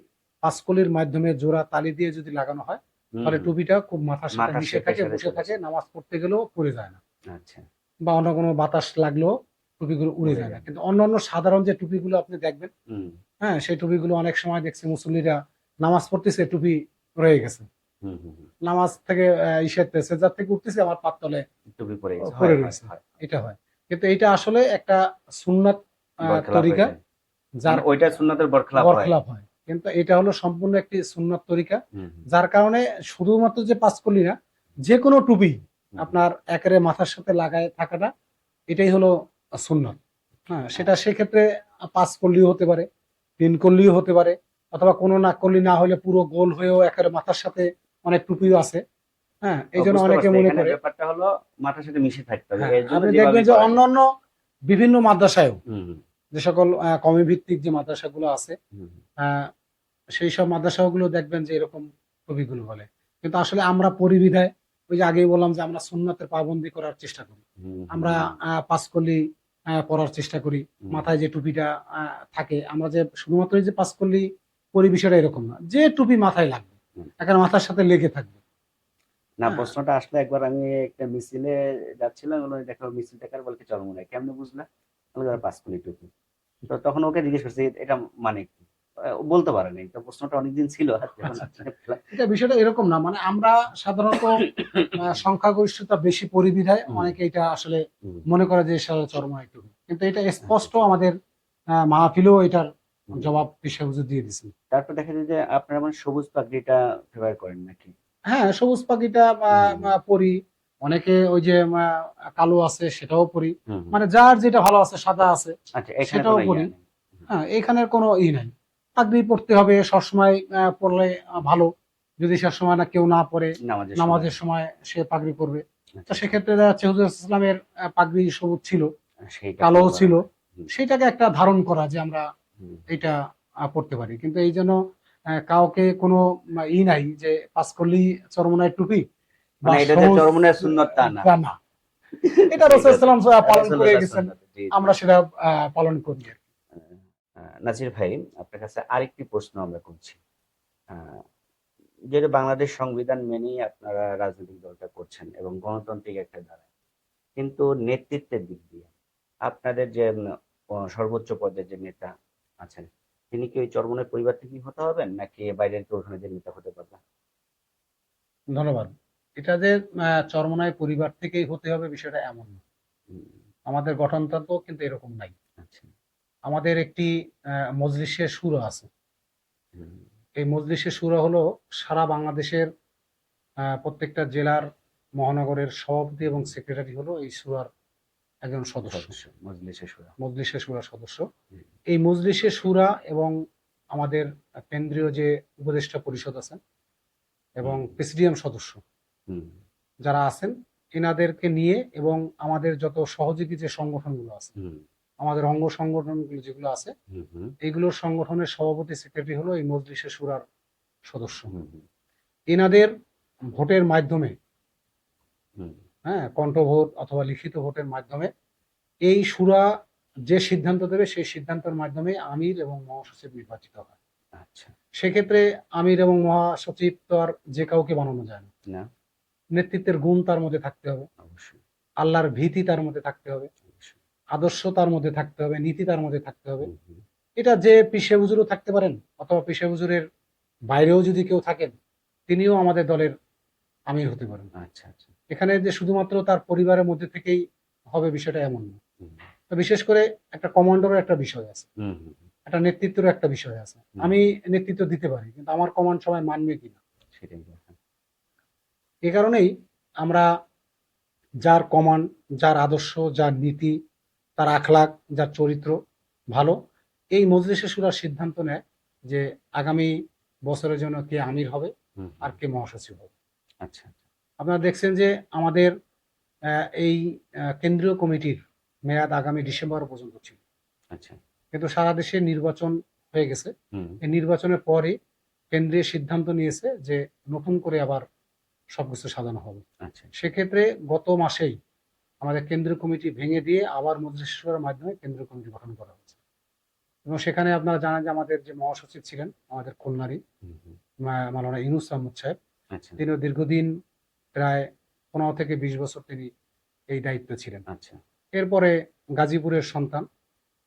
পাঁচকলির মাধ্যমে জোড়া তালি দিয়ে যদি লাগানো হয়, হুম তাহলে হুম, টুপিটা খুব মাথার সাথে মাথার মিশে শেপের থাকে, সাথে বসে চলে থাকে, আসে। নামাজ পড়তে গেলেও পড়ে যায় না, আচ্ছা বা অন্য কোনো বাতাস লাগলেও টুপিগুলো উড়ে উড়ে যায় না। যায়। কিন্তু অন্যান্য সাধারণ যে টুপিগুলো আপনি দেখবেন, হুম হ্যাঁ, সেই টুপিগুলো অনেক সময় দেখছি মুসল্লিরা নামাজ পড়তেছে, টুপি রয়ে গেছে, হুম হুম হুম, নামাজ থেকে সেজার থেকে উঠতেছে, আমার পাত তলে টুপি পরে গেছে, পড়ে হয় হয় রয়েছে। হয়। এটা হয়, কিন্তু এটা আসলে একটা সুন্নাত বরখেলাপ হয়ে তরিকা, যায়, যার মানে ওইটা সুন্নাতের বরখেলাপ হয়। বরখলাপ হয়। কিন্তু এটা হলো সম্পূর্ণ একটি সুন্নাত তরিকা, হুম হুম যার কারণে শুধুমাত্র যে পাঁচকলি না, যে কোনো টুপি হুম, আপনার একেবারে মাথার সাথে লাগায় থাকাটা, এটাই হলো সুন্নাত। হ্যাঁ, সেটা আচ্ছা সেক্ষেত্রে পাঁচ কল্লিও হতে পারে, তিন কল্লিও হতে পারে, অথবা কোনো না কল্লি না হলে পুরো গোল হয়েও একেবারে মাথার সাথে অনেক টুপিও আছে। হ্যাঁ, এই জন্য বুঝতে অনেকে পারছি, মনে এখানে করে। ব্যাপারটা হলো মাথার সাথে মিশে থাকতে হবে, হ্যাঁ, এর জন্য আপনি দেখবেন যেভাবেই যে করা যায়। অন্যান্য বিভিন্ন মাদ্রাসায়ও, হুম হুম যে সকল কমি ভিত্তিক যে মাদ্রাসাগুলো আছে, হুম আহ, সেই সব মাদ্রাসাগুলো দেখবেন যে এরকম ছবিগুলো বলে। কিন্তু আসলে আমরা পরিবিধায়, ওই যে আগেই বললাম যে আমরা সুন্নাতের পাবন্দি করার চেষ্টা করি। হুম হুম আমরা হুম পাঁচকল্লি পরার চেষ্টা করি, হুম, মাথায় যে টুপিটা থাকে, আমরা যে শুধুমাত্র এই যে পাঁচকল্লি পরি বিষয়টা এরকম না, যে টুপি মাথায় লাগবে, হুম। এখানে মাথার সাথে লেগে থাকবে। না হ্যাঁ, প্রশ্নটা আসলে একবার আমি একটা মিছিলে যাচ্ছিলাম, বললো দেখো মিছিলটা কার, বলতে চরমোনাই, কেমনে বুঝলা? মনে করেন 5 কোটি টুপি। তো তখন ওকে জিজ্ঞেস করছি এটা মানে কি? ও বলতে পারেনি। তো প্রশ্নটা অনেকদিন ছিল যখন আচ্ছা, আচ্ছা। আপনাকে পেলাম। এটা বিষয়টা এরকম না, মানে আমরা সাধারণত সংখ্যাগরিষ্ঠতা বেশি পরিবিধায় হুম, অনেকে এটা আসলে হুম, মনে করে যে সারা চরমনাই টুপি, কিন্তু এটা আচ্ছা, স্পষ্ট আচ্ছা। আমাদের মাহফিলেও এটার হুম। জবাব পেশা হুজুর দিয়ে দিছেন। তারপর দেখা যায় যে আপনারা মানে সবুজ পাগড়িটা ফেভার করেন নাকি? হ্যাঁ, সবুজ পাখিটা হুম, পরি। অনেকে ওই যে কালো আছে সেটাও পরি। হুম, হুম। মানে যার যেটা ভালো আছে, সাদা আছে আচ্ছা, এখানে সেটাও কোনো ইয়া পরি। নেই। হুম, হ্যাঁ, এখানের কোনো নাই। পাগড়ি পড়তে হবে সবসময়, পড়লে ভালো। যদি সবসময় না কেউ না পড়ে, নামাজের সময়। নামাজের সময় সে পাগড়ি পরবে। তো আচ্ছা, আচ্ছা। সেক্ষেত্রে দেখা যাচ্ছে হুজুর ইসলামের পাগড়ি সবুজ ছিল, সেইটা ফলো কালোও করা ছিল। হয়। হুম, সেটাকে একটা ধারণ করা যে আমরা হুম। এটা পড়তে পারি। কিন্তু এইজন্য কাউকে কোনো নাই যে পাস করলেই চরমোনাই টুপি বা মানে এটা যে সহজ চরমোনাই সুন্নত তা না। তা না। এটা ঠিক রাসূলুল্লাহ আছে। সাল্লাল্লাহু আলাইহি ওয়াসাল্লাম পালন করে রাসূলুল্লাহ গেছেন। সুন্নত। জি, জি। আমরা সেটা পালন করি আরকি। নাজির ভাই, আপনার কাছে আরেকটি প্রশ্ন আমরা করছি। আ যেটা বাংলাদেশ সংবিধান মেনেই আপনারা রাজনৈতিক দলটা করছেন এবং গণতান্ত্রিক একটা ধারা। কিন্তু নেতৃত্বের দিক দিয়ে আপনাদের যে সর্বোচ্চ পদের যে নেতা আছেন, তিনি কি ওই চরমোনাই পরিবার থেকেই হতে হবেন নাকি বাইরের কেউ ওখানে যে নেতা হতে পারবে? ধন্যবাদ। এটা যে চরমোনাই পরিবার থেকেই হতে হবে বিষয়টা এমন না। হুম, আমাদের গঠনতন্ত্র কিন্তু এরকম নাই। আচ্ছা। আমাদের একটি মজলিসে শুরা আছে। হুম, এই মজলিসে শুরা হলো সারা বাংলাদেশের প্রত্যেকটা জেলার, মহানগরের সভাপতি এবং সেক্রেটারি হলো এই শুরার একজন সদস্য। সদস্য মজলিসে শুরা। মজলিসে শুরা সদস্য। হুম, এই মজলিসে শুরা এবং আমাদের কেন্দ্রীয় যে উপদেষ্টা পরিষদ আছেন এবং হুম, প্রেসিডিয়াম সদস্য হুম, যারা আছেন, এনাদেরকে নিয়ে এবং আমাদের যত সহযোগী যে সংগঠনগুলো আছে, হুম, আমাদের অঙ্গ সংগঠনগুলো যেগুলো আছে, হুম, হুম, এইগুলোর সংগঠনের সভাপতি সেক্রেটারি হলো এই মজলিসে শুরার সদস্য। হুম, হুম, এনাদের ভোটের মাধ্যমে, হুম, হ্যাঁ, কণ্ঠভোট অথবা লিখিত ভোটের মাধ্যমে এই শুরা যে সিদ্ধান্ত দেবে সেই সিদ্ধান্তের মাধ্যমে আমির এবং মহাসচিব নির্বাচিত হয়। আচ্ছা। সেক্ষেত্রে আমির এবং মহাসচিব তো আর যে কাউকে বানানো যায় না। না, নেতৃত্বের গুণ তার মধ্যে থাকতে হবে, অবশ্যই, আল্লাহর ভীতি তার মধ্যে থাকতে হবে, অবশ্যই। আদর্শ তার মধ্যে থাকতে হবে, নীতি তার মধ্যে থাকতে হবে। হুম, হুম, এটা যে পিশে হুজুরও থাকতে পারেন, অথবা পিশে হুজুরের বাইরেও যদি কেউ থাকেন, তিনিও আমাদের দলের আমির হতে পারেন। আচ্ছা, আচ্ছা। এখানে যে শুধুমাত্র তার পরিবারের মধ্যে থেকেই হবে বিষয়টা এমন না। হুম, তো বিশেষ করে একটা কমান্ডারও একটা বিষয় আছে, হুম, হুম, হুম, একটা নেতৃত্বেরও একটা বিষয় আছে। হুম, আমি নেতৃত্ব দিতে পারি, কিন্তু আমার কমান্ড সবাই মানবে কিনা। সেটাই কথা। এ কারণেই আমরা যার কমান্ড, যার আদর্শ, যার নীতি, তার আখলাক, যার চরিত্র ভালো, এই মজলিসে শুরার সিদ্ধান্ত নেয় যে আগামী বছরের জন্য কে আমির হবে হুম, আর হুম, কে মহাসচিব হবে। আচ্ছা, আপনারা দেখছেন যে আমাদের এই কেন্দ্রীয় কমিটির মেয়াদ আগামী ডিসেম্বর পর্যন্ত ছিল। আচ্ছা। কিন্তু সারা দেশে নির্বাচন হয়ে গেছে। হুম, এই নির্বাচনের পরে কেন্দ্রীয় সিদ্ধান্ত নিয়েছে যে নতুন করে আবার সবকিছু সাজানো হবে। আচ্ছা, সেক্ষেত্রে গত মাসেই আমাদের কেন্দ্রীয় কমিটি ভেঙে দিয়ে আবার মজলিস শুরার মাধ্যমে কেন্দ্রীয় কমিটি গঠন করা হয়েছে। এবং সেখানে আপনারা জানেন যে আমাদের যে মহাসচিব ছিলেন আমাদের খুলনারই হুম, হুম, মাওলানা ইউনুস আহমদ সাহেব, আচ্ছা, তিনিও দীর্ঘদিন প্রায় 15 থেকে 20 বছর তিনি এই দায়িত্বে ছিলেন। আচ্ছা। এরপরে গাজীপুরের সন্তান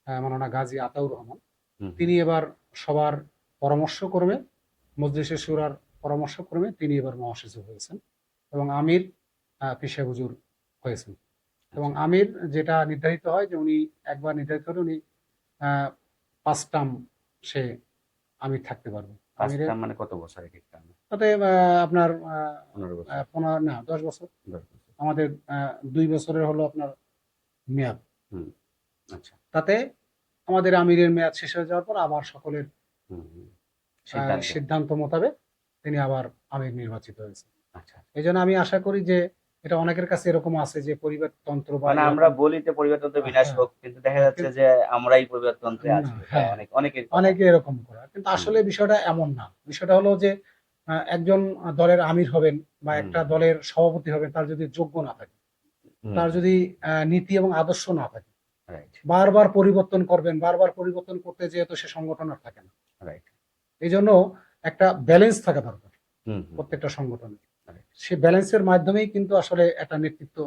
মাওলানা গাজী আতাউর রহমান, হুম, হুম, তিনি এবার সবার পরামর্শক্রমে, মজলিসে শুরার পরামর্শক্রমে তিনি এবার মহাসচিব হয়েছেন এবং আমির পেশা হুজুর হয়েছেন। এবং আচ্ছা। আমির যেটা নির্ধারিত হয় যে উনি একবার নির্ধারিত হলে উনি আহ, 5 টার্ম সে আমির থাকতে পারবে। ৫ আমিরের টার্ম মানে কত বছর একেক টার্মে? তাতে আপনার ১৫ বছর, 15 না 10 বছর। ১০ বছর। আমাদের 2 বছরের হলো আপনার মেয়াদ। হুম, আচ্ছা। তাতে আমাদের আমিরের মেয়াদ শেষ হয়ে যাওয়ার পর আবার সকলের হুম, হুম। সিদ্ধান্ত। সিদ্ধান্ত মোতাবেক তিনি আবার আমির নির্বাচিত হয়েছেন। আচ্ছা। এই জন্য আমি আশা করি যে এটা অনেকের কাছে এরকম আছে যে পরিবারতন্ত্র বা মানে আমরা এরকম। বলি যে পরিবারতন্ত্র বিনাশ হ্যাঁ, হোক, কিন্তু দেখা যাচ্ছে কিন্তু যে আমরাই পরিবারতন্ত্রে না, আছি। এটা হ্যাঁ, অনেকের কথা। অনেকে এরকম করে, কিন্তু হুম, আসলে বিষয়টা এমন না। বিষয়টা হলো যে একজন দলের আমির হবেন বা হুম, একটা দলের সভাপতি হবেন, তার যদি যোগ্য না থাকে, হুম, তার হুম, যদি নীতি এবং আদর্শ না থাকে, রাইট, বারবার পরিবর্তন করবেন, বারবার পরিবর্তন করতে যেয়ে তো সে সংগঠন আর থাকে না। রাইট। এই জন্য একটা ব্যালেন্স থাকা দরকার হুম, হুম, প্রত্যেকটা সংগঠনে। রাইট। সে ব্যালেন্সের মাধ্যমেই কিন্তু আসলে একটা নেতৃত্ব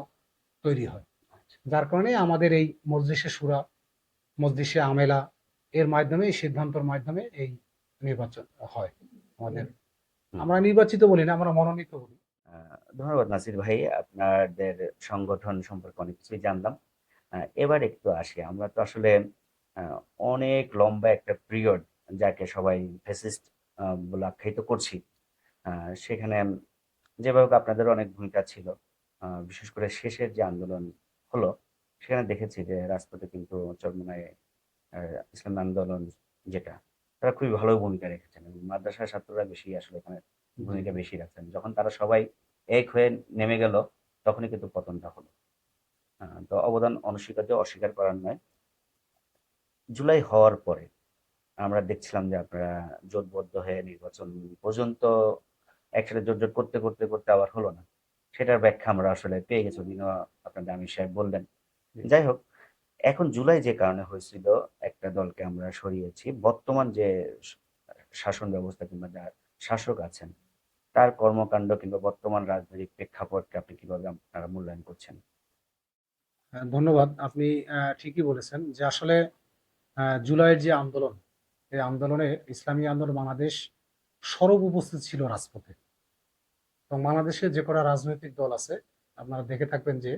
তৈরি হয়। আচ্ছা। যার কারণে আমাদের এই মজলিসে শুরা মজলিসে আমেলা এর মাধ্যমে, এই সিদ্ধান্তের মাধ্যমে এই নির্বাচন হয় আমাদের। হুম। আমরা নির্বাচিত বলি না, আমরা মনোনীত বলি। ধন্যবাদ নাসির ভাই, আপনাদের সংগঠন সম্পর্কে অনেক কিছুই জানলাম। এবার একটু আসি, আমরা তো আসলে আহ, অনেক লম্বা একটা পিরিয়ড যাকে সবাই ফ্যাসিস্ট বলে আখ্যায়িত করছি, সেখানে যেভাবে হোক আপনাদের অনেক ভূমিকা ছিল। বিশেষ করে শেষের যে আন্দোলন হলো, সেখানে দেখেছি যে রাজপথে কিন্তু চরমোনাই ইসলামী আন্দোলন যেটা, তারা খুবই ভালো ভূমিকা রেখেছেন এবং মাদ্রাসার ছাত্ররা বেশি আসলে এখানে জি। ভূমিকা বেশি রাখছেন। যখন তারা সবাই এক হয়ে নেমে গেল, তখনই কিন্তু পতনটা হলো। তো অবদান অনস্বীকার্য, অস্বীকার করার নয়। জুলাই হওয়ার পরে আমরা দেখছিলাম যে আপনারা জোটবদ্ধ হয়ে নির্বাচন পর্যন্ত একসাথে জোট করতে করতে করতে আবার হলো না। সেটার ব্যাখ্যা আমরা আসলে পেয়ে গেছি, দিনও আপনাদের আমির সাহেব বললেন। জি। যাই হোক, এখন জুলাই যে কারণে হয়েছিল, একটা দলকে আমরা সরিয়েছি, বর্তমান যে শাসন ব্যবস্থা কিংবা যার শাসক আছেন, তার কর্মকাণ্ড কিংবা বর্তমান রাজনৈতিক প্রেক্ষাপটকে আপনি কিভাবে আপনারা মূল্যায়ন করছেন? ধন্যবাদ। আপনি ঠিকই বলেছেন যে আসলে জুলাইয়ের যে আন্দোলন, এই আন্দোলনে ইসলামী আন্দোলন বাংলাদেশ সরব উপস্থিত ছিল রাজপথে। এবং বাংলাদেশে যে কটা রাজনৈতিক দল আছে, আপনারা দেখে থাকবেন যে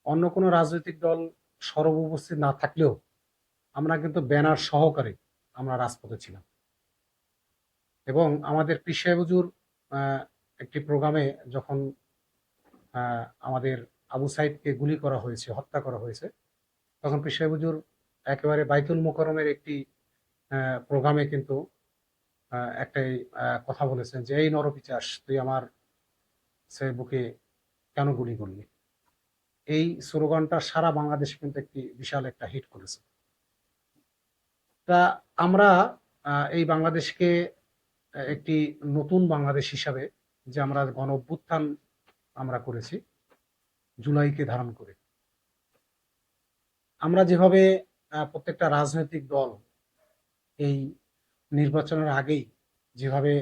অন্য কোনো রাজনৈতিক দল সরব উপস্থিত না থাকলেও আমরা কিন্তু ব্যানার সহকারে আমরা রাজপথে ছিলাম। এবং আমাদের পীর সাহেব হুজুর আহ, একটি প্রোগ্রামে যখন আমাদের আবু সাইদকে গুলি করা হয়েছে, হত্যা করা হয়েছে, তখন পীর সাহেব হুজুর একেবারে বাইতুল মোকাররমের একটি প্রোগ্রামে কিন্তু একটাই কথা বলেছেন যে, এই নরপিশাচ তুই আমার সে বুকে কেন গুলি করলি। এই স্লোগানটা সারা বাংলাদেশে কিন্তু একটি বিশাল একটা হিট করেছে। তা আমরা এই বাংলাদেশকে একটি নতুন বাংলাদেশ হিসাবে, যে আমরা গণ অভ্যুত্থান আমরা করেছি জুলাইকে ধারণ করে, আমরা যেভাবে প্রত্যেকটা রাজনৈতিক দল এই নির্বাচনের আগেই যেভাবে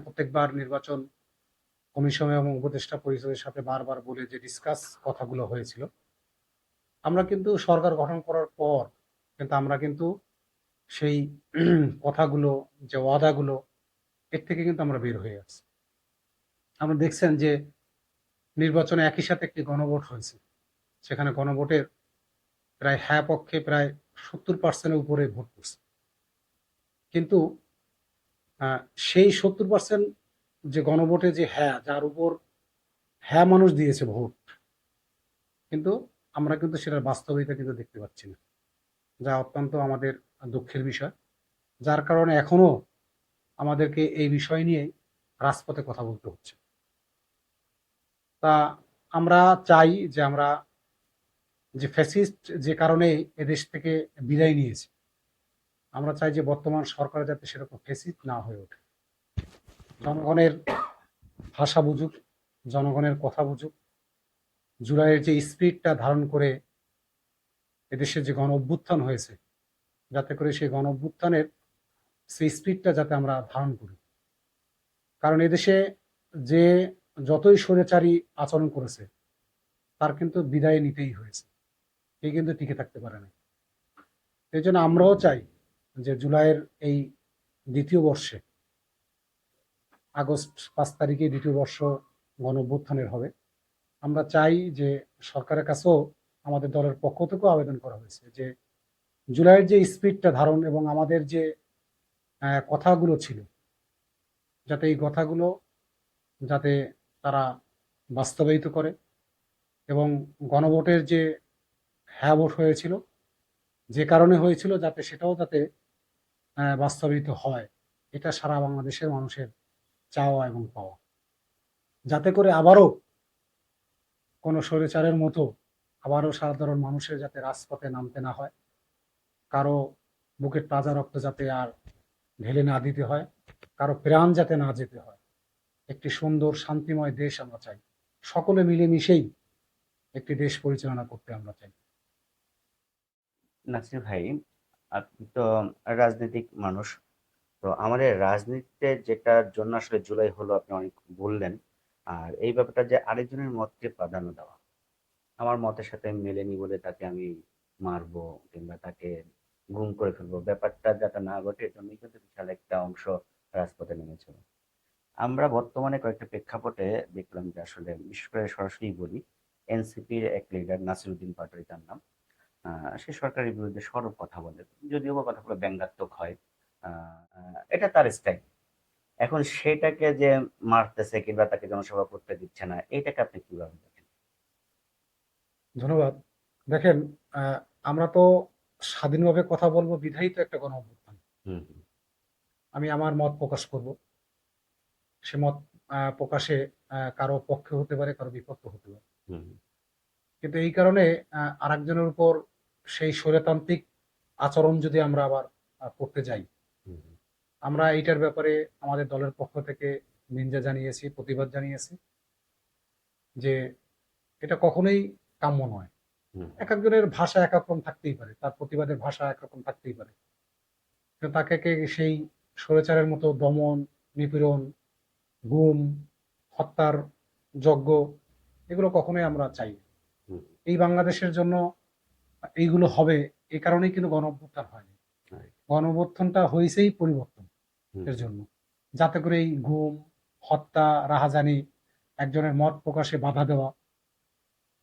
প্রত্যেকবার নির্বাচন কমিশন এবং উপদেষ্টা পরিষদের সাথে বারবার বলে যে ডিসকাস কথাগুলো হয়েছিল, আমরা কিন্তু সরকার গঠন করার পর কিন্তু আমরা কিন্তু সেই কথাগুলো, যে ওয়াদাগুলো, এর থেকে কিন্তু আমরা বের হয়ে আসছি। আমরা দেখছেন যে নির্বাচনে একই সাথে একটি গণভোট হয়েছে, সেখানে গণভোটের প্রায় হ্যাঁ পক্ষে প্রায় 70% উপরে ভোট পড়ছে। কিন্তু সেই 70% যে গণভোটে যে হ্যাঁ, যার উপর হ্যাঁ মানুষ দিয়েছে ভোট, কিন্তু আমরা কিন্তু সেটার বাস্তবিকতা কিন্তু দেখতে পাচ্ছি না, যা অত্যন্ত আমাদের দুঃখের বিষয়। যার কারণে এখনো আমাদেরকে এই বিষয় নিয়ে রাজপথে কথা বলতে হচ্ছে। তা আমরা চাই যে আমরা যে ফ্যাসিস্ট যে কারণে এদেশ থেকে বিদায় নিয়েছে, আমরা চাই যে বর্তমান সরকার যাতে সেরকম ফ্যাসিস্ট না হয়ে ওঠে। জনগণের ভাষা বুঝুক, জনগণের কথা বুঝুক, জুলাইয়ের যে স্পিরিটটা ধারণ করে এদেশে যে গণ অভ্যুত্থান হয়েছে, যাতে করে সেই গণ অভ্যুত্থানের সেই স্পিরিটটা যাতে আমরা ধারণ করি। কারণ এদেশে যে যতই স্বৈরাচারী আচরণ করেছে, তার কিন্তু বিদায় নিতেই হয়েছে, সে কিন্তু টিকে থাকতে পারে না। এই জন্য আমরাও চাই যে জুলাইয়ের এই দ্বিতীয় বর্ষে, আগস্ট 5 তারিখে দ্বিতীয় বর্ষ গণ অভ্যুত্থানের হবে, আমরা চাই যে সরকারের কাছেও আমাদের দলের পক্ষ থেকেও আবেদন করা হয়েছে যে জুলাইয়ের যে স্পিরিটটা ধারণ এবং আমাদের যে কথাগুলো ছিল, যাতে এই কথাগুলো যাতে তারা বাস্তবায়িত করে এবং গণভোটের যে হ্যাঁ ভোট হয়েছিল, যে কারণে হয়েছিল, যাতে সেটাও যাতে বাস্তবায়িত হয়। এটা সারা বাংলাদেশের মানুষের চাওয়া এবং পাওয়া, যাতে করে আবারও কোনো স্বৈরাচারের মতো আবারও সাধারণ মানুষের যাতে রাজপথে নামতে না হয়, কারো বুকের তাজা রক্ত যাতে আর ঢেলে না দিতে হয়, কারো প্রাণ যাতে না যেতে হয়। একটি সুন্দর শান্তিময় দেশ আমরা চাই, সকলে মিলেমিশেই একটি দেশ পরিচালনা করতে আমরা চাই। নাসির ভাই, আপনি তো রাজনৈতিক মানুষ, তো আমাদের রাজনীতিতে যেটার জন্য আসলে জুলাই হলো আপনি অনেক বললেন। আর এই ব্যাপারটা যে আরেকজনের মতকে প্রাধান্য দেওয়া, আমার মতের সাথে মেলেনি বলে তাকে আমি মারবো কিংবা তাকে গুম করে ফেলবো, ব্যাপারটা যাতে না ঘটে এর জন্যই কিন্তু বিশাল একটা অংশ রাজপথে নেমেছিল। আমরা বর্তমানে কয়েকটা প্রেক্ষাপটে দেখলাম যে আসলে বিশেষ করে সরাসরি বলি, এনসিপির এক লিডার নাসিরুদ্দিন পাটোয়ারি তার নাম, সে সরকারের বিরুদ্ধে সরব কথা বলে, যদিও বা কথাগুলো ব্যঙ্গাত্মক হয়। এটা তার স্টাইল। এখন সেটাকে যে মারতেছে কিংবা তাকে জনসভা করতে দিচ্ছে না, এটাকে আপনি কিভাবে দেখেন? ধন্যবাদ। দেখেন, আহ, আমরা তো স্বাধীনভাবে কথা বলবো বিধায়ী তো একটা গণ অভ্যুত্থান। হুম হুম আমি আমার মত প্রকাশ করব। সে মত প্রকাশে কারো পক্ষে হতে পারে, কারো বিপক্ষে হতে পারে। হুম কিন্তু এই কারণে আরেকজনের উপর সেই স্বৈরতান্ত্রিক আচরণ যদি আমরা আবার করতে যাই, হুম হুম আমরা এইটার ব্যাপারে আমাদের দলের পক্ষ থেকে নিন্দা জানিয়েছি, প্রতিবাদ জানিয়েছি যে এটা কখনোই কাম্য নয়। হুম এক একজনের ভাষা এক এক রকম থাকতেই পারে, তার প্রতিবাদের ভাষা একরকম থাকতেই পারে, কিন্তু তাকে সেই স্বৈরাচারের মতো দমন, নিপীড়ন, গুম, হত্যার যজ্ঞ, এগুলো কখনোই আমরা চাই না। হুম এই বাংলাদেশের জন্য এইগুলো হবে, এই কারণেই কিন্তু গণ অভ্যুত্থান হয়নি। right, গণ অভ্যুত্থানটা হয়েছেই পরিবর্তন হুম এর হুম জন্য, যাতে করে এই গুম, হত্যা, রাহাজানি, একজনের মত প্রকাশে বাধা দেওয়া,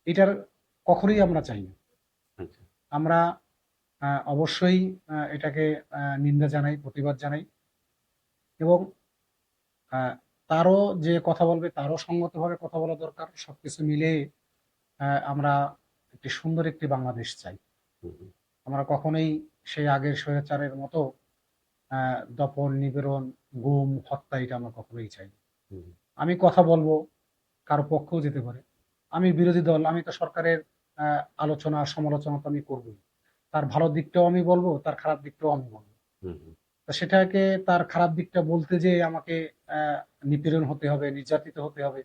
এটার কখনোই আমরা চাই না। আচ্ছা আমরা অবশ্যই এটাকে নিন্দা জানাই, প্রতিবাদ জানাই, এবং আহ, তারও যে কথা বলবে তারও সঙ্গতভাবে কথা বলা দরকার। সবকিছু মিলে আমরা একটি সুন্দর একটি বাংলাদেশ চাই। হুম হুম আমরা কখনোই সেই আগের স্বৈরাচারের মতো দপন, নিপীড়ন, গুম, হত্যা এটা আমরা কখনোই চাই না। হুম আমি কথা বলবো, কারো পক্ষেও যেতে পারে। আমি বিরোধী দল, আমি তো সরকারের আলোচনা সমালোচনা তো আমি করবোই। তার ভালো দিকটাও আমি বলবো, তার খারাপ দিকটাও আমি বলবো। হুম হুম তো সেটাকে, তার খারাপ দিকটা বলতে যে আমাকে আহ, নিপীড়ন হতে হবে, নির্যাতিত হতে হবে,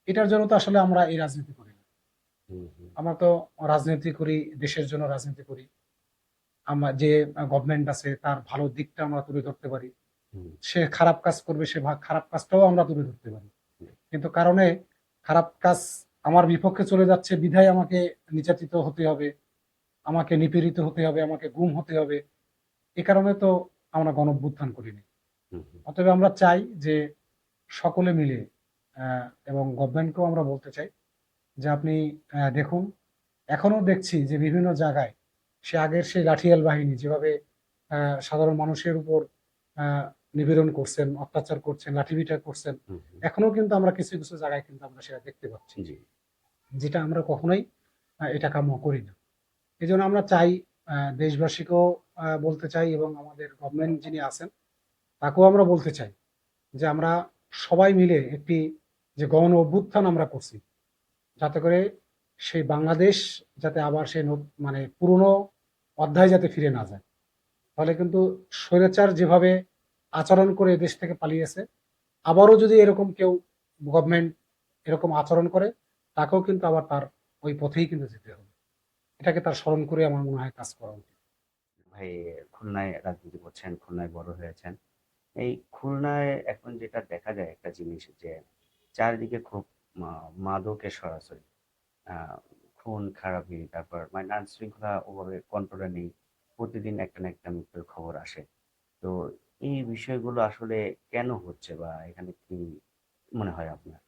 এটার জন্য তো আসলে আমরা এই রাজনীতি করি না। হুম হুম আমরা তো রাজনীতি করি, দেশের জন্য রাজনীতি করি। আমরা যে গভর্নমেন্ট আছে তার ভালো দিকটা আমরা তুলে ধরতে পারি, হুম সে খারাপ কাজ করবে, সে খারাপ কাজটাও আমরা তুলে ধরতে পারি। কিন্তু কারণে খারাপ কাজ আমার বিপক্ষে চলে যাচ্ছে বিধায় আমাকে নির্যাতিত হতে হবে, আমাকে নিপীড়িত হতে হবে, আমাকে গুম হতে হবে, এ কারণে তো আমরা গণঅভ্যুত্থান করিনি। হুম হুম অতএব আমরা চাই যে সকলে মিলে, এবং গভর্নমেন্টকেও আমরা বলতে চাই যে আপনি দেখুন, এখনো দেখছি যে বিভিন্ন জায়গায় সে আগের সেই লাঠিয়াল বাহিনী যেভাবে সাধারণ মানুষের উপর আহ, নিপীড়ন করছেন, অত্যাচার করছেন, লাঠিপিটা করছেন, হুম হুম, এখনো কিন্তু আমরা কিছু কিছু জায়গায় কিন্তু আমরা সেটা দেখতে পাচ্ছি, জি যেটা আমরা কখনোই এটা কাম্য করি না। এই জন্য আমরা চাই, দেশবাসীকেও বলতে চাই, এবং আমাদের গভর্নমেন্ট যিনি আছেন তাকেও আমরা বলতে চাই যে আমরা সবাই মিলে একটি যে গণ অভ্যুত্থান আমরা করছি, যাতে করে সেই বাংলাদেশ যাতে আবার সেই মানে পুরনো অধ্যায় যাতে ফিরে না যায়। তাহলে কিন্তু স্বৈরাচার যেভাবে আচরণ করে দেশ থেকে পালিয়েছে, আবারও যদি এরকম কেউ গভর্নমেন্ট এরকম আচরণ করে, তাকেও কিন্তু আবার তার ওই পথেই কিন্তু যেতে হবে। এটাকে তার স্মরণ করে আমার মনে হয় কাজ করা উচিত। ভাই, খুলনায় রাজনীতি করছেন, খুলনায় বড় হয়েছেন। এই খুলনায় এখন যেটা দেখা যায় একটা জিনিস যে চারিদিকে খুব মাদকের সরাসরি আহ, খুন খারাপি, তারপর মানে আইন শৃঙ্খলা ওভাবে কন্ট্রোলে নেই। প্রতিদিন একটা না একটা মৃত্যুর খবর আসে। তো এই বিষয়গুলো আসলে কেন হচ্ছে বা এখানে কি মনে হয় আপনার?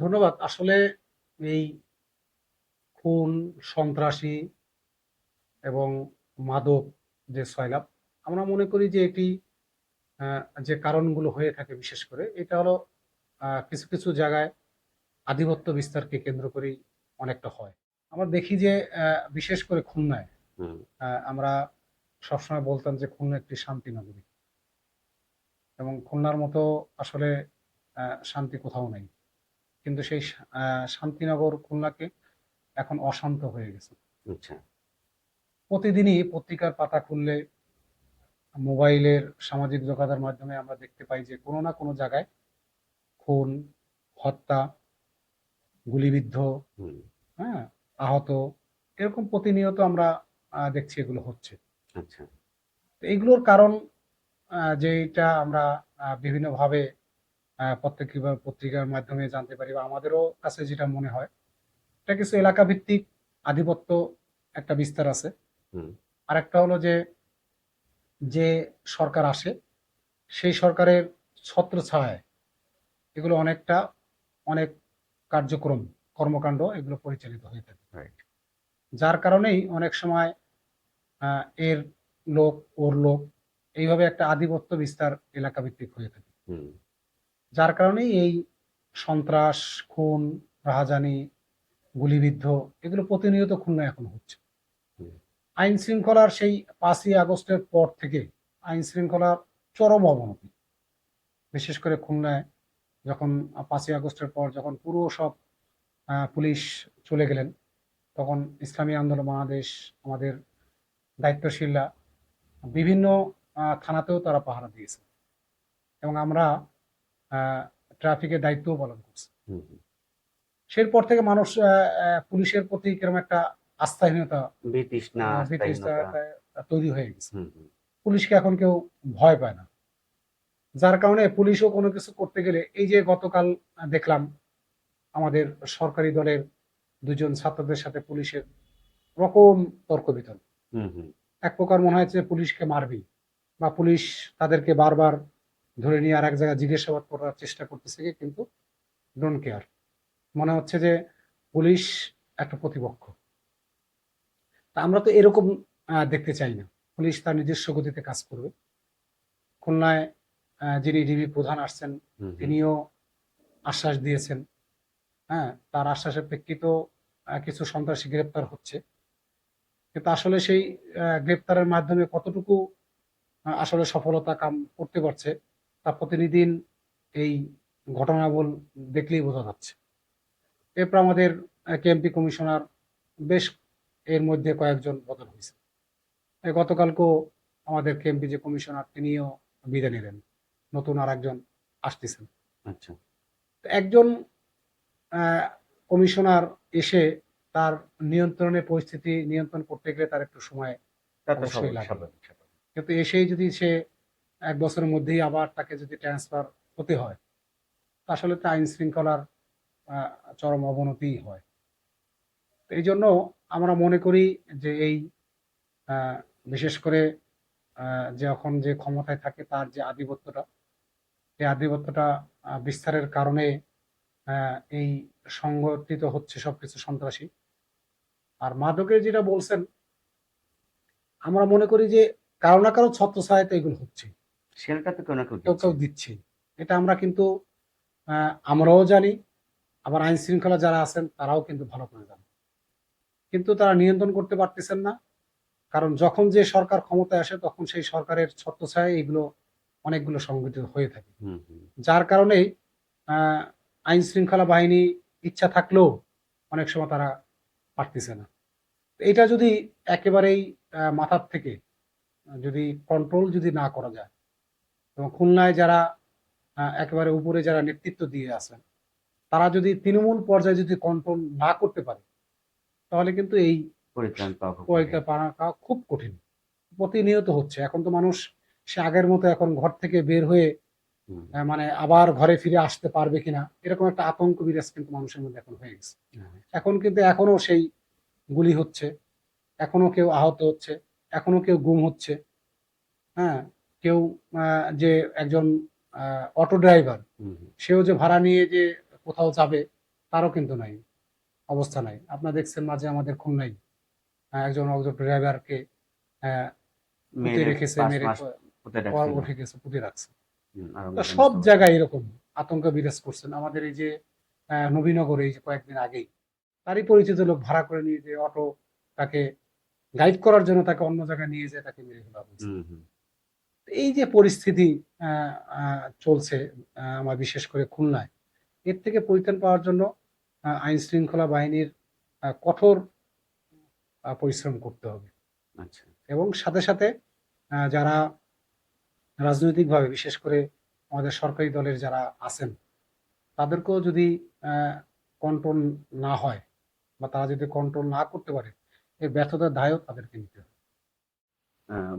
ধন্যবাদ। আসলে এই খুন, সন্ত্রাসী এবং মাদক যে সয়লাব, আমরা মনে করি যে এটি যে কারণগুলো হয়ে থাকে, বিশেষ করে এটা হলো কিছু কিছু জায়গায় আধিপত্য বিস্তারকে কেন্দ্র করেই অনেকটা হয়। আমরা দেখি যে বিশেষ করে খুলনায় হুম আমরা সবসময় বলতাম যে খুলনা একটি শান্তি নগরী, এবং খুলনার মতো আসলে শান্তি কোথাও নেই। কিন্তু সেই শান্তিনগর খুলনাকে এখন অশান্ত হয়ে গেছে। আচ্ছা প্রতিদিনই পত্রিকার পাতা খুললে, মোবাইলের সামাজিক যোগাযোগের মাধ্যমে আমরা দেখতে পাই যে কোনো না কোনো জায়গায় খুন, হত্যা, গুলিবিদ্ধ, হুম হ্যাঁ, আহত, এরকম প্রতিনিয়ত আমরা দেখছি এগুলো হচ্ছে। আচ্ছা তো এইগুলোর কারণ যে এটা আমরা বিভিন্নভাবে পত্রিকার মাধ্যমে জানতে পারি, বা আমাদেরও কাছে যেটা মনে হয়, এটা কিছু এলাকা ভিত্তিক আধিপত্য একটা বিস্তার আছে। হুম আর একটা হলো যে যে সরকার আসে সেই সরকারের ছত্রছায়ায় এগুলো অনেক কার্যক্রম কর্মকাণ্ড এগুলো পরিচালিত হয়ে থাকে, রাইট। যার কারণেই অনেক সময় এর লোক ওর লোক এইভাবে একটা আধিপত্য বিস্তার এলাকা ভিত্তিক হয়ে থাকে, হুম যার কারণেই এই সন্ত্রাস, খুন, রাহাজানি, গুলিবিদ্ধ এগুলো প্রতিনিয়ত খুলনায় এখন হচ্ছে। হুম আইন শৃঙ্খলার সেই 5ই আগস্টের পর থেকে আইন শৃঙ্খলার চরম অবনতি, বিশেষ করে খুলনায় যখন 5ই আগস্টের পর যখন পুরো সব পুলিশ চলে গেলেন, তখন ইসলামী আন্দোলন বাংলাদেশ আমাদের দায়িত্বশীলরা বিভিন্ন থানাতেও তারা পাহারা দিয়েছে এবং আমরা ট্রাফিকের দায়িত্বও পালন করছি। হুম হুম। সেরপর থেকে মানুষ পুলিশের প্রতি কিরকম একটা আস্থাহীনতা, বিতৃষ্ণা, বিতৃষ্ণা আস্থাহীনতা। তৈরি হয়ে গেছে। হুম হুম পুলিশকে এখন কেউ ভয় পায় না, যার কারণে পুলিশও কোনো কিছু করতে গেলে এই যে গতকাল দেখলাম আমাদের সরকারি দলের দুজন ছাত্রদের সাথে পুলিশের রকম তর্ক বিতর্ক, হুম হুম এক প্রকার মনে হয়েছে পুলিশকে মারবি বা পুলিশ তাদেরকে বারবার ধরে নিয়ে আর এক জায়গায় জিজ্ঞাসাবাদ করার চেষ্টা করতেছে, কিন্তু ডোন্ট কেয়ার। মনে হচ্ছে যে পুলিশ একটা প্রতিপক্ষ। তা আমরা তো এরকম দেখতে চাই না। পুলিশ তার নিজস্ব গতিতে কাজ করবে। খুলনায় যিনি ডিবি প্রধান আসছেন হুম হুম। তিনিও আশ্বাস দিয়েছেন, হ্যাঁ, তার আশ্বাসের প্রেক্ষিতেও কিছু সন্ত্রাসী গ্রেপ্তার হচ্ছে, কিন্তু আসলে সেই গ্রেপ্তারের মাধ্যমে কতটুকু আসলে সফলতা কাম করতে পারছে তা প্রতিদিন এই ঘটনাবল দেখলেই বোঝা যাচ্ছে। এরপর আমাদের কেএমপি কমিশনার বেশ এর মধ্যে কয়েকজন বদল হয়েছে। এই গতকালকেও আমাদের কেএমপি যে কমিশনার তিনিও বিদায় নিলেন, নতুন আর একজন আসতেছেন। আচ্ছা। তো একজন কমিশনার এসে তার নিয়ন্ত্রণে পরিস্থিতি নিয়ন্ত্রণ করতে গেলে তার একটু সময় তা তো অবশ্যই স্বাভাবিক লাগে, স্বাভাবিক স্বাভাবিক। কিন্তু এসেই যদি সে 1 বছরের মধ্যেই আবার তাকে যদি ট্রান্সফার হতে হয়, তা আসলে তো আইন শৃঙ্খলার আহ, চরম অবনতিই হয়। তো এই জন্য আমরা মনে করি যে এই আহ, বিশেষ করে যখন যে ক্ষমতায় থাকে তার যে আধিপত্যটা, এই আধিপত্যটা বিস্তারের কারণে এই সংগঠিত হচ্ছে সবকিছু সন্ত্রাসী। আর মাদকের যেটা বলছেন, আমরা মনে করি যে কারো না কারো ছত্রছায়াতে এগুলো হচ্ছে, সেলটা তো কেউ না কেউ কেউ দিচ্ছে। কেউ দিচ্ছে। এটা আমরা কিন্তু আমরাও জানি, আবার আইন শৃঙ্খলা যারা আছেন তারাও কিন্তু ভালো করে জানে, কিন্তু তারা নিয়ন্ত্রণ করতে পারতেছেন না। কারণ যখন যে সরকার ক্ষমতায় আসে তখন সেই সরকারের ছত্রছায়ায় এগুলো অনেকগুলো সংগঠিত হয়ে থাকে, হুম হুম যার কারণেই আহ, আইন শৃঙ্খলা বাহিনী ইচ্ছা থাকলেও অনেক সময় তারা পারতেছে না। তো এটা যদি একেবারেই মাথার থেকে যদি কন্ট্রোল যদি না করা যায়, এবং খুলনায় যারা একেবারে উপরে যারা নেতৃত্ব দিয়ে আছেন তারা যদি তৃণমূল পর্যায়ে যদি কন্ট্রোল না করতে পারে, তাহলে কিন্তু এই পরিত্রাণ পাওয়া খুব পরীক্ষা কঠিন। পাওয়া খুব কঠিন। প্রতিনিয়ত হচ্ছে, এখন তো মানুষ সে আগের মতো এখন ঘর থেকে বের হয়ে হুম মানে আবার ঘরে ফিরে আসতে পারবে কিনা এরকম একটা আতঙ্ক বিরাজ কিন্তু মানুষের মধ্যে এখন হয়ে গেছে। হ্যাঁ। এখন কিন্তু এখনো সেই গুলি হচ্ছে, এখনো কেউ আহত হচ্ছে, এখনো কেউ গুম হচ্ছে, হ্যাঁ, কেউ যে একজন অটো ড্রাইভার হুম হুম। সেও যে ভাড়া নিয়ে যে কোথাও যাবে তারও কিন্তু নাই, অবস্থা নাই। আপনারা দেখছেন মাঝে আমাদের খুলনায় একজন অটো ড্রাইভারকে পুঁতে মেরে রেখেছে, 5 মেরে মাস পুঁতে রাখছিল। উঠে গেছে, পুঁতে রাখছে। আর তো অনেকটা সব নষ্ট করছে। জায়গায় এরকম আতঙ্ক বিরাজ করছেন। আমাদের এই যে নবীনগরে এই যে কয়েকদিন আগেই তারই পরিচিত লোক ভাড়া করে নিয়ে যে অটো তাকে গাইড করার জন্য তাকে অন্য জায়গায় নিয়ে যায়, তাকে মেরে ফেলা হয়েছে। হুম হুম এই যে পরিস্থিতি চলছে আমার বিশেষ করে খুলনায়, এর থেকে পরিত্রাণ পাওয়ার জন্য আইন শৃঙ্খলা বাহিনীর কঠোর পরিশ্রম করতে হবে, আচ্ছা। এবং সাথে সাথে যারা রাজনৈতিকভাবে বিশেষ করে আমাদের সরকারি দলের যারা আছেন তাদেরকেও যদি কন্ট্রোল না হয় বা তারা যদি কন্ট্রোল না করতে পারে, এই ব্যর্থতার দায়ও তাদেরকে নিতে হবে।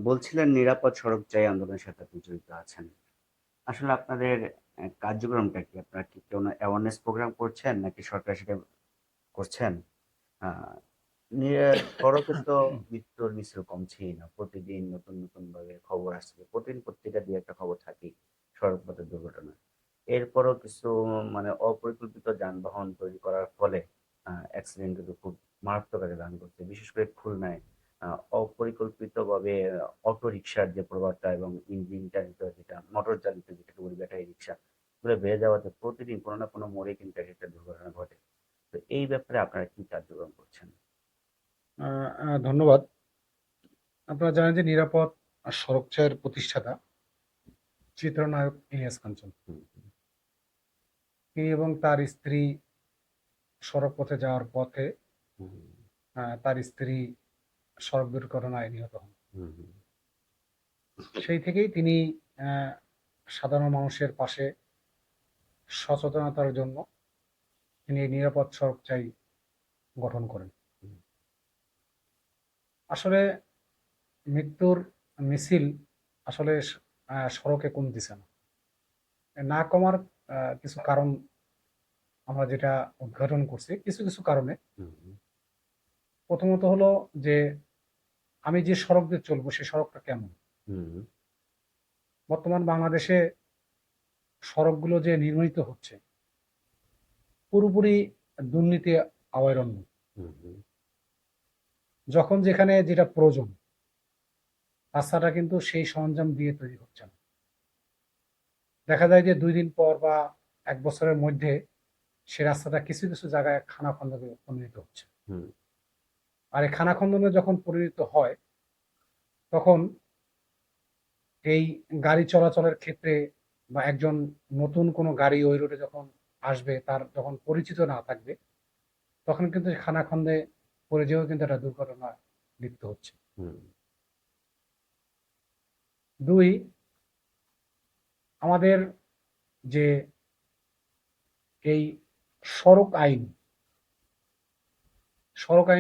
বলছিলেন নিরাপদ সড়ক চাই আন্দোলনের সাথে আপনি জড়িত আছেন। আসলে আপনাদের কার্যক্রমটা কি? আপনারা কি কোনো অ্যাওয়ারনেস প্রোগ্রাম করছেন নাকি সরকার সেটা করছেন? আহ, সড়কে তো মৃত্যুর মিছিল কমছেই না, প্রতিদিন নতুন নতুন ভাবে খবর আসছে, প্রতিদিন পত্রিকা দিয়ে একটা খবর থাকেই সড়ক পথের দুর্ঘটনা। এরপরও কিছু মানে অপরিকল্পিত যানবাহন তৈরি করার ফলে অ্যাক্সিডেন্ট কিন্তু খুব মারাত্মক আকারে ধারণ করছে, বিশেষ করে খুলনায় অপরিকল্পিতভাবে অটো রিকশার যে প্রভাবটা এবং ইঞ্জিন চালিত যেটা মোটর চালিত যেটাকে বলি ব্যাটারি রিকশা গুলো বেড়ে যাওয়াতে প্রতিদিন কোনো না কোনো মোড়ে কিন্তু এক একটা দুর্ঘটনা ঘটে। তো এই ব্যাপারে আপনারা কি কার্যক্রম করছেন? ধন্যবাদ। আপনারা জানেন যে নিরাপদ সড়কচায়ের প্রতিষ্ঠাতা চিত্রনায়ক ইলিয়াস কাঞ্চন, হুম, তিনি এবং তার স্ত্রী সড়ক পথে যাওয়ার পথে হুম, তার স্ত্রী সড়ক দুর্ঘটনায় নিহত হন। হুম, হুম, সেই থেকেই তিনি সাধারণ মানুষের পাশে সচেতনতার জন্য তিনি এই নিরাপদ সড়ক চাই গঠন করেন। হুম, আসলে মৃত্যুর মিছিল আসলে সড়কে কমতেছে না, না কমার কিছু কারণ আমরা যেটা উদ্ঘাটন করছি, কিছু কিছু কারণে। হুম, প্রথমত হলো যে আমি যে সড়ক দিয়ে চলবো সেই সড়কটা কেমন। হুম, বর্তমান বাংলাদেশে সড়কগুলো যে নির্মিত হচ্ছে পুরোপুরি দুর্নীতি আওয়ারণ্য। হুম, হুম, যখন যেখানে যেটা প্রয়োজন রাস্তাটা কিন্তু সেই সরঞ্জাম দিয়ে তৈরি হচ্ছে না। দেখা যায় যে 2 দিন পর বা 1 বছরের মধ্যে সে রাস্তাটা কিছু কিছু জায়গায় খানাখন্দকে পরিণত হচ্ছে। হুম, আর এই খানাখন্দনে যখন পরিণত হয় তখন এই গাড়ি চলাচলের ক্ষেত্রে বা একজন নতুন কোনো গাড়ি ওই রোডে যখন আসবে তার যখন পরিচিত না থাকবে তখন কিন্তু খানাখন্দে পড়ে যেও কিন্তু একটা দুর্ঘটনা লিপ্ত হচ্ছে। হুম, 2, আমাদের যে এই সড়ক আইন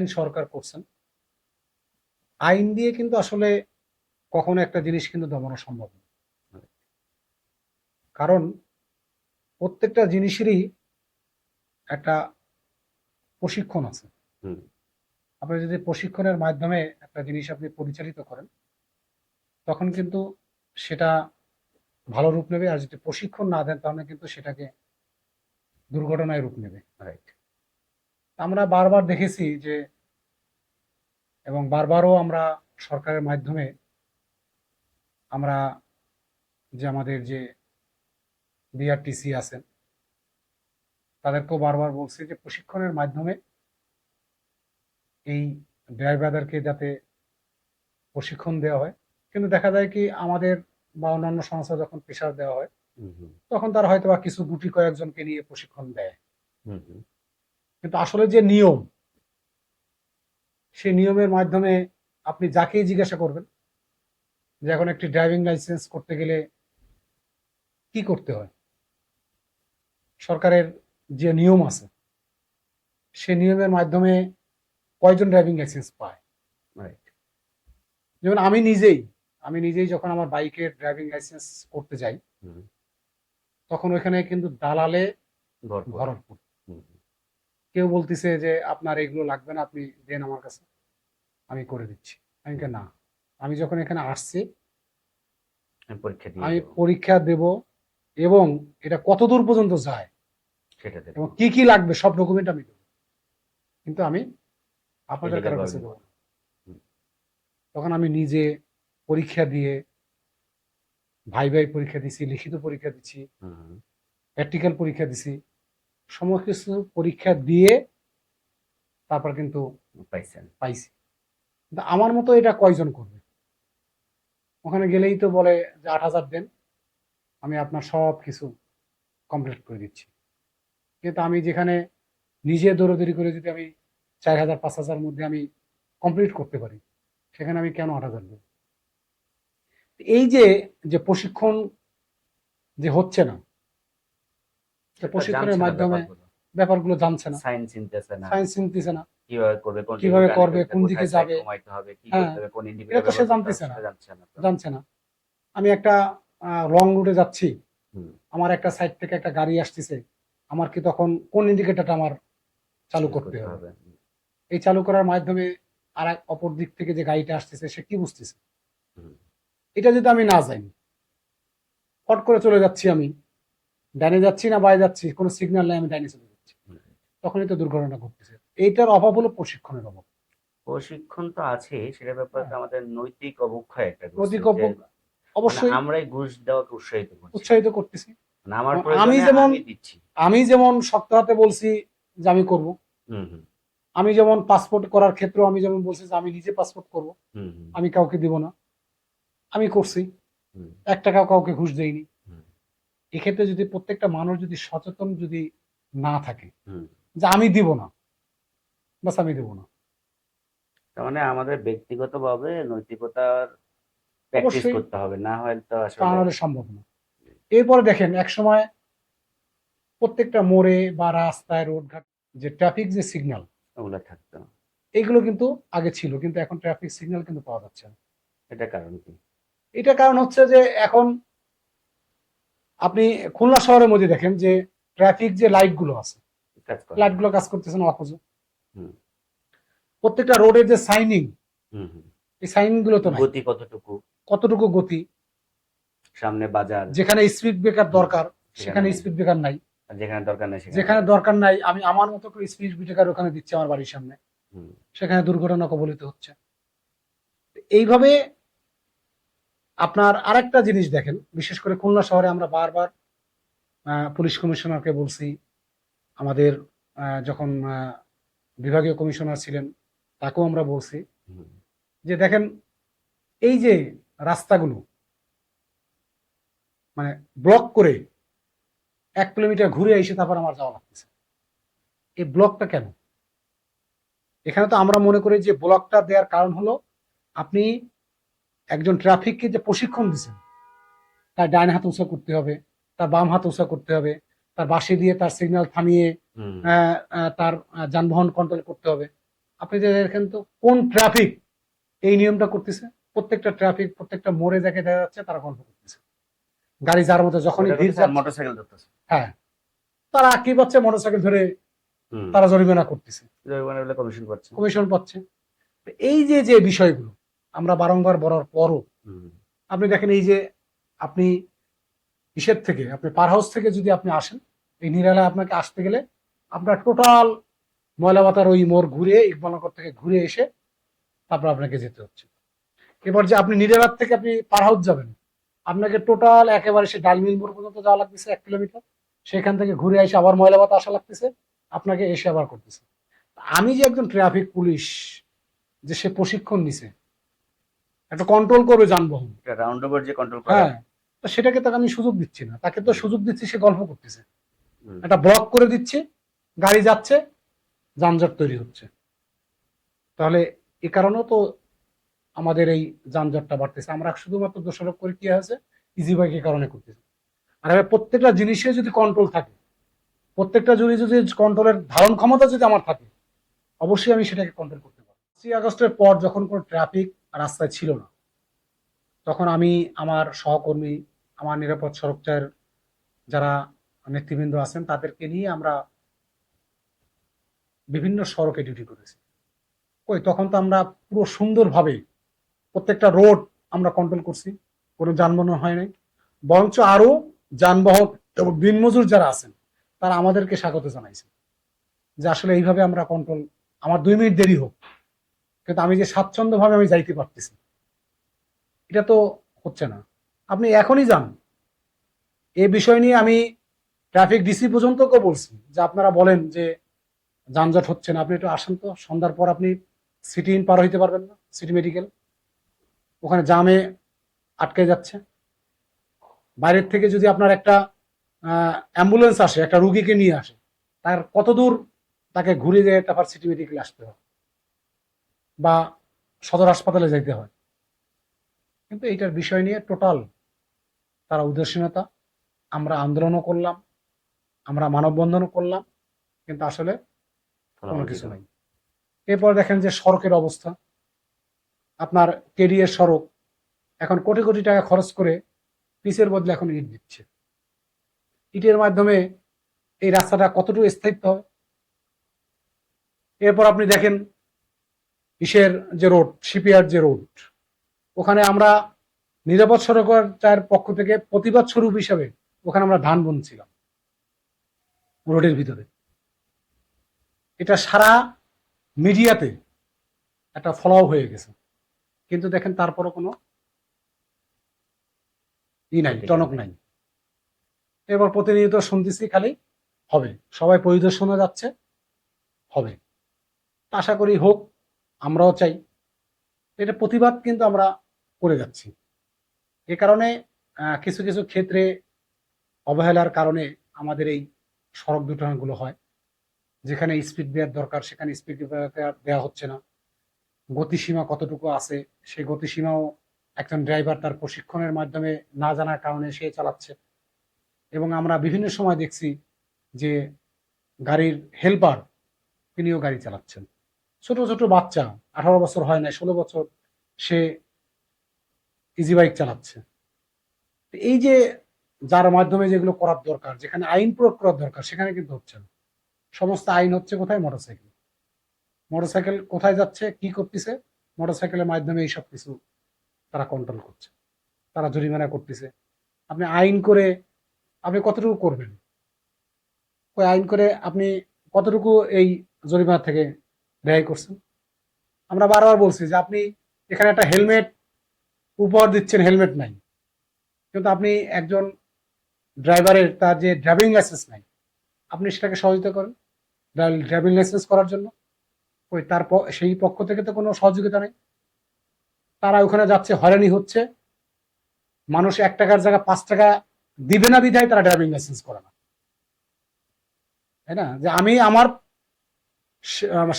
সরকার করছেন, আইন দিয়ে কিন্তু আসলে কখনো একটা জিনিস কিন্তু দমানো সম্ভব না। কারণ প্রত্যেকটা জিনিসেরই একটা প্রশিক্ষণ আছে। হুম, আপনি যদি প্রশিক্ষণের মাধ্যমে একটা জিনিস আপনি পরিচালিত করেন তখন কিন্তু সেটা ভালো রূপ নেবে, আর যদি প্রশিক্ষণ না দেন তাহলে কিন্তু সেটাকে দুর্ঘটনায় রূপ নেবে। রাইট। আমরা বারবার দেখেছি যে, এবং বারবারও আমরা সরকারের মাধ্যমে আমরা যে আমাদের যে বিআরটিসি আছেন তাদেরকেও বারবার বলছি যে প্রশিক্ষণের মাধ্যমে এই ড্রাইভারদেরকে যাতে প্রশিক্ষণ দেওয়া হয়। কিন্তু দেখা যায় কি আমাদের বা অন্যান্য সংস্থা যখন প্রেশার দেওয়া হয় হুম, হুম, তখন তারা হয়তো বা কিছু গুটি কয়েকজনকে নিয়ে প্রশিক্ষণ দেয়। হুম, হুম, কিন্তু আসলে যে নিয়ম, সেই নিয়মের মাধ্যমে আপনি যাকেই জিজ্ঞাসা করবেন যে এখন একটি ড্রাইভিং লাইসেন্স করতে গেলে কি করতে হয়, সরকারের যে নিয়ম আছে সেই নিয়মের মাধ্যমে কয়জন ড্রাইভিং লাইসেন্স পায়। রাইট। যেমন আমি নিজেই যখন আমার বাইকের ড্রাইভিং লাইসেন্স করতে যাই হুম, তখন ওইখানে কিন্তু দালালে ভরপুর। ভরপুর। হুম, হুম, কেউ বলতেছে যে আপনার এগুলো লাগবে না, আপনি দেন আমার কাছে, আমি করে দিচ্ছি। আমি হুম, বলি, না, আমি যখন এখানে আসছি আমি পরীক্ষা দিয়ে আমি দেবো, পরীক্ষা দেব এবং এটা কত দূর পর্যন্ত যায় সেটা এবং দেখবো। কি কি লাগবে সব ডকুমেন্ট আমি দেবো, কিন্তু আমি আপনাদের ইলিগাল কারোর ভাবে কাছে নেবো দেবো না। না। হুম, তখন আমি নিজে পরীক্ষা দিয়ে ভাই পরীক্ষা দিছি, লিখিত পরীক্ষা দিচ্ছি, হুম, প্র্যাকটিক্যাল পরীক্ষা দিছি, সমস্ত কিছু পরীক্ষা দিয়ে তারপর কিন্তু হুম, পাইছেন। পাইছি। কিন্তু আমার মতো এটা কয়জন করবে? ওখানে গেলেই তো বলে যে 8,000 দেন, আমি আপনার সব কিছু কমপ্লিট করে দিচ্ছি। কিন্তু আমি যেখানে নিজে দৌড়াদৌড়ি করে যদি আমি 4,000 5,000 মধ্যে আমি কমপ্লিট করতে পারি সেখানে আমি কেন 8,000 দেব? এই যে যে প্রশিক্ষণ যে হচ্ছে না, যে সেটা প্রশিক্ষণের জানছে না মাধ্যমে ব্যাপারগুলো, ব্যাপারগুলো জানছে না, সাইন চিনতেছে না, সায়েন্স চিনতেছে না, কিভাবে করবে, কোন দিকে কিভাবে গাড়ি করবে, চলতে, কোন দিকে কোথায় সাইড যাবে, কমাইতে হবে, কি হ্যাঁ, করতে হবে, কোন এটা ইন্ডিকেটর তো সে ব্যবহার করতে হবে, জানতেছে না, সেটা জানছে না তো। জানছে না। আমি একটা রং রুটে যাচ্ছি, হুম, আমার একটা সাইড থেকে একটা গাড়ি আসতেছে, আমার কি তখন কোন ইন্ডিকেটরটা আমার চালু চেঞ্জ করতে করতে হবে? হবে। এই চালু করার মাধ্যমে আর এক অপর দিক থেকে যে গাড়িটা আসতেছে সে কি বুঝতেছে? হুম, এটা যদি আমি না জানি, ফট করে চলে যাচ্ছি, আমি ডাইনে যাচ্ছি না বায়ে যাচ্ছি, কোনো সিগন্যাল নেই, আমি ডাইনে চলে যাচ্ছি, হুম। তখনই তো দুর্ঘটনা ঘটতেছে। এইটার অভাব হলো প্রশিক্ষণের অভাব। প্রশিক্ষণ তো আছে, সেটার ব্যাপারে তো হ্যাঁ, আমাদের নৈতিক অবক্ষয় একটা করছে নৈতিক যে মানে অবশ্যই আমরাই ঘুষ দেওয়াকে উৎসাহিত করছি। উৎসাহিত করতেছি। মানে আমার আমি প্রয়োজনে যেমন আমি দিচ্ছি। আমি যেমন শক্ত হাতে বলছি যে আমি করব, হুম, হুম, আমি যেমন পাসপোর্ট করার ক্ষেত্রেও আমি যেমন বলছি যে আমি নিজে পাসপোর্ট করব, হুম, হুম, আমি কাউকে দিব না, আমি করছি, হুম, 1 টাকাও কাউকে ঘুষ দেইনি। হুম, এক্ষেত্রে যদি প্রত্যেকটা মানুষ যদি সচেতন যদি না থাকে হুম। যে আমি দিব না, বাস আমি দেব না, তার মানে আমাদের ব্যক্তিগতভাবে নৈতিকতার প্র্যাকটিস অবশ্যই করতে হবে, না হয় তো তা আসলে নাহলে সম্ভব না। এরপরে দেখেন এক সময় প্রত্যেকটা মোড়ে বা রাস্তায় রোডঘাট যে ট্রাফিক যে সিগন্যাল, ওগুলা থাকতো না। এগুলো কিন্তু আগে ছিল, কিন্তু এখন ট্রাফিক সিগন্যাল কিন্তু পাওয়া যাচ্ছে না। এটা কারণ কি? এটা কারণ হচ্ছে যে এখন আপনি খুলনা শহরের মধ্যে দেখেন যে ট্রাফিক যে লাইট গুলো আছে, কাজ করে লাইট না। গুলো কাজ করতেছে না অথচ হুম, প্রত্যেকটা রোডের যে সাইনিং, হুম, হুম। এই সাইনিং গুলো তো নাই। গতি কতটুকু, কতটুকু গতি, সামনে বাজার, যেখানে স্পিড ব্রেকার হুম, দরকার সেখানে সেখানে নেই। স্পিড ব্রেকার নাই, আর যেখানে দরকার নেই সেখানে যেখানে লাগাচ্ছে। দরকার নাই আমি আমার মতো করে স্পিড ব্রেকার ওখানে দিচ্ছি আমার বাড়ির সামনে, হুম, সেখানে দুর্ঘটনা কবলিত হচ্ছে। এইভাবে আপনার আরেকটা জিনিস দেখেন, বিশেষ করে খুলনা শহরে আমরা বারবার পুলিশ কমিশনারকে বলছি, আমাদের যখন বিভাগীয় কমিশনার ছিলেন তাকেও আমরা বলছি হুম, যে দেখেন এই যে রাস্তাগুলো মানে ব্লক করে 1 কিলোমিটার ঘুরে এসে তারপর আমার যাওয়া লাগতেছে, এই ব্লকটা কেন? এখানে তো আমরা মনে করি যে ব্লকটা দেওয়ার কারণ হলো আপনি একজন ট্রাফিককে যে প্রশিক্ষণ দিচ্ছেন, তার ডান হাত উঁচা করতে হবে, তার বাম হাত উঁচা করতে হবে, তার বাঁশি দিয়ে তার সিগন্যাল থামিয়ে হুম, তার যানবাহন কন্ট্রোল করতে হবে। আপনি যে দেখেন তো কোন ট্রাফিক এই নিয়মটা করতেছে? প্রত্যেকটা ট্রাফিক প্রত্যেকটা মোড়ে যাকে দেখা যাচ্ছে তারা কন্ট্রোল করতেছে, গাড়ি যার মতো যখনই ওটা ভিড় করতেছে আর যাচ্ছে, মোটরসাইকেল ধরতেছে। হ্যাঁ, তারা কি পাচ্ছে? মোটরসাইকেল ধরে হুম, তারা জরিমানা করতেছে, জরিমানা বলে কমিশন পাচ্ছে। কমিশন পাচ্ছে। তো এই যে যে বিষয়গুলো আমরা বারংবার বলার পরও হুম, আপনি দেখেন এই যে আপনি কিসের থেকে আপনি পার হাউস থেকে যদি আপনি আসেন, এই নিরালায় আপনাকে আসতে গেলে আপনার টোটাল ময়লাবাতার ওই মোড় ঘুরে ইকবালনগর থেকে ঘুরে এসে তারপর আপনাকে যেতে হচ্ছে। এবার যে আপনি নিরালার থেকে আপনি পার হাউস যাবেন, আপনাকে টোটাল একেবারে সে ডালমিল মোড় পর্যন্ত যাওয়া লাগতেছে 1 কিলোমিটার, সেখান থেকে ঘুরে এসে আবার ময়লাবাতা আসা লাগতেছে, আপনাকে এসে আবার করতেছে। আমি যে একজন ট্রাফিক পুলিশ, যে সে প্রশিক্ষণ নিছে একটা কন্ট্রোল করবে যানবাহন, এটা রাউন্ড ওভার যে কন্ট্রোল করা। হ্যাঁ, তো সেটাকে তাকে আমি সুযোগ দিচ্ছি না, তাকে তো সুযোগ দিচ্ছি সে গল্প করতেছে, হুম, একটা ব্লক করে দিচ্ছে, গাড়ি যাচ্ছে, যানজট তৈরি হচ্ছে। তাহলে এ কারণেও তো আমাদের এই যানজটটা বাড়তেছে। আমরা শুধুমাত্র দোষারোপ করে কি হয়েছে, ইজি বাইকের কারণে করতেছি। আর প্রত্যেকটা জিনিসে যদি কন্ট্রোল থাকে, প্রত্যেকটা জিনিস যদি কন্ট্রোলের ধারণ ক্ষমতা যদি আমার থাকে, অবশ্যই আমি সেটাকে কন্ট্রোল করতে পারবো। 5ই আগস্টের পর যখন কোনো ট্রাফিক রাস্তায় ছিল না, তখন আমি আমার সহকর্মী, আমার নিরাপদ সড়কচার যারা নেতৃবৃন্দ আছেন তাদেরকে নিয়ে আমরা বিভিন্ন সড়কে ডিউটি করেছি। কই তখন তো আমরা পুরো সুন্দরভাবে প্রত্যেকটা রোড আমরা কন্ট্রোল করছি, কোনো যানবাহন হয় নাই, বরঞ্চ আরো যানবাহন এবং দিনমজুর যারা আছেন তারা আমাদেরকে স্বাগত জানাইছে যে আসলে এইভাবে আমরা কন্ট্রোল, আমার 2 মিনিট দেরি হোক কিন্তু আমি যে স্বাচ্ছন্দ্যভাবে আমি যাইতে পারতেছি, এটা তো হচ্ছে না। আপনি এখনই যান, এই বিষয় নিয়ে আমি ট্রাফিক ডিসি পর্যন্তকে বলছি যে আপনারা বলেন যে যানজট হচ্ছে না, আপনি একটু আসেন তো, সন্ধ্যার পর আপনি সিটি ইন পার হইতে পারবেন না, সিটি মেডিকেল ওখানে জামে আটকে যাচ্ছে। বাইরের থেকে যদি আপনার একটা অ্যাম্বুলেন্স আসে, একটা রুগীকে নিয়ে আসে, তার কত দূর তাকে ঘুরে যেয়ে তারপর সিটি মেডিকেলে আসতে হয় বা সদর হাসপাতালে যাইতে হয়। কিন্তু এইটার বিষয় নিয়ে টোটাল তারা উদাসীনতা, আমরা আন্দোলনও করলাম, আমরা মানববন্ধনও করলাম, কিন্তু আসলে কোনো কিছু নাই। এরপর দেখেন যে সড়কের অবস্থা, আপনার কেডিএর সড়ক এখন কোটি কোটি টাকা খরচ করে পিচের বদলে এখন ইট দিচ্ছে, ইটের মাধ্যমে এই রাস্তাটা কতটুকু স্থায়িত্ব হবে? এরপর আপনি দেখেন ইসের যে রোড, শিপইয়ার্ড যে রোড, ওখানে আমরা নিরাপদ সড়কের পক্ষ থেকে প্রতিবাদ স্বরূপ হিসাবে ওখানে আমরা ধান বুনছিলাম রোডের ভিতরে। এটা সারা মিডিয়াতে একটা ফলো হয়ে গেছে, কিন্তু দেখেন তারপরও কোনো নাই, টনক নাই। এবার প্রতিনিয়ত শুনতেছি খালি হবে, সবাই পরিদর্শনে যাচ্ছে, হবে। আশা করি হোক, আমরাও চাই। এটা প্রতিবাদ কিন্তু আমরা করে যাচ্ছি। এ কারণে কিছু কিছু ক্ষেত্রে অবহেলার কারণে আমাদের এই সড়ক দুর্ঘটনাগুলো হয়। যেখানে স্পিড দেওয়ার দরকার সেখানে স্পিড দেওয়া হচ্ছে না। গতিসীমা কতটুকু আছে সেই গতিসীমাও একজন ড্রাইভার তার প্রশিক্ষণের মাধ্যমে না জানার কারণে সে চালাচ্ছে। এবং আমরা বিভিন্ন সময় দেখছি যে গাড়ির হেল্পার তিনিও গাড়ি চালাচ্ছেন। ছোট ছোট বাচ্চা, 18 বছর হয় না, 16 বছর, সে ইজি বাইক চালাচ্ছে। এই যে যার মাধ্যমে যেগুলো করার দরকার, যেখানে আইন প্রয়োগ করার দরকার, সেখানে কিন্তু হচ্ছে না। সমস্ত আইন হচ্ছে কোথায়? মোটরসাইকেল। মোটরসাইকেল কোথায় যাচ্ছে, কি করতেছে, মোটরসাইকেলের মাধ্যমে এইসব কিছু তারা কন্ট্রোল করছে, তারা জরিমানা করতেছে। আপনি আইন করে আপনি কতটুকু করবেন? ওই আইন করে আপনি কতটুকু এই জরিমানা থেকে রেহাই করছেন? আমরা বারবার বলছি যে আপনি এখানে একটা হেলমেট উপহার দিচ্ছেন, হেলমেট নাই, কিন্তু আপনি একজন ড্রাইভারের তার যে ড্রাইভিং লাইসেন্স নাই, আপনি সেটাকে সহযোগিতা করেন ড্রাইভিং লাইসেন্স করার জন্য। ওই তার সেই পক্ষ থেকে তো কোনো সহযোগিতা নেই। তারা ওখানে যাচ্ছে, হয়রানি হচ্ছে, মানুষ 1 টাকার জায়গায় 5 টাকা দিবে না বিধায় তারা ড্রাইভিং লাইসেন্স করে না, তাই না? যে আমি আমার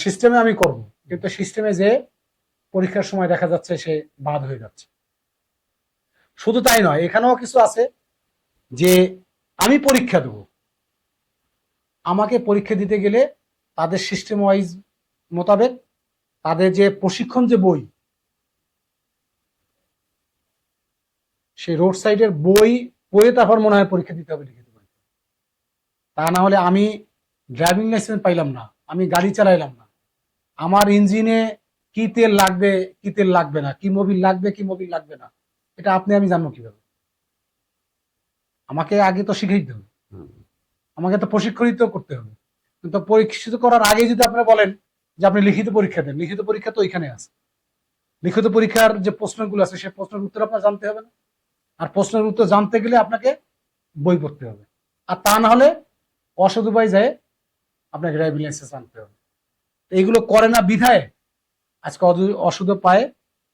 সিস্টেমে আমি করব, কিন্তু সিস্টেমে যে পরীক্ষার সময় দেখা যাচ্ছে সে বাদ হয়ে যাচ্ছে। শুধু তাই নয়, এখানেও কিছু আছে যে আমি পরীক্ষা দেব, আমাকে পরীক্ষা দিতে গেলে তাদের সিস্টেম ওয়াইজ মোতাবেক তাদের যে প্রশিক্ষণ যে বই, সেই রোড সাইডের বই পড়ে তারপর মনে হয় পরীক্ষা দিতে হবে, লিখিত পরীক্ষা। তা না হলে আমি ড্রাইভিং লাইসেন্স পাইলাম না, আমি গাড়ি চালাইলাম না, আমার ইঞ্জিনে কি তেল লাগবে কি তেল লাগবে না, কি মোবিল লাগবে কি মোবিল লাগবে না, এটা আপনি আমি জানবো কিভাবে? আমাকে আগে তো শিখাইতে হবে, আমাকে তো প্রশিক্ষিত করতে হবে। কিন্তু পরীক্ষিত করার আগে যদি আপনি বলেন যে আপনি লিখিত পরীক্ষা দেন, লিখিত পরীক্ষা তো এখানে আছে। লিখিত পরীক্ষার যে প্রশ্নগুলো আছে সেই প্রশ্নের উত্তর আপনার জানতে হবে না? আর প্রশ্নের উত্তর জানতে গেলে আপনাকে বই পড়তে হবে, আর তা না হলে অসাধু উপায় যায় আপনাকে ড্রাইভিং লাইসেন্স আনতে হবে। এইগুলো করে না বিধায় আজকে অসুধ পায়,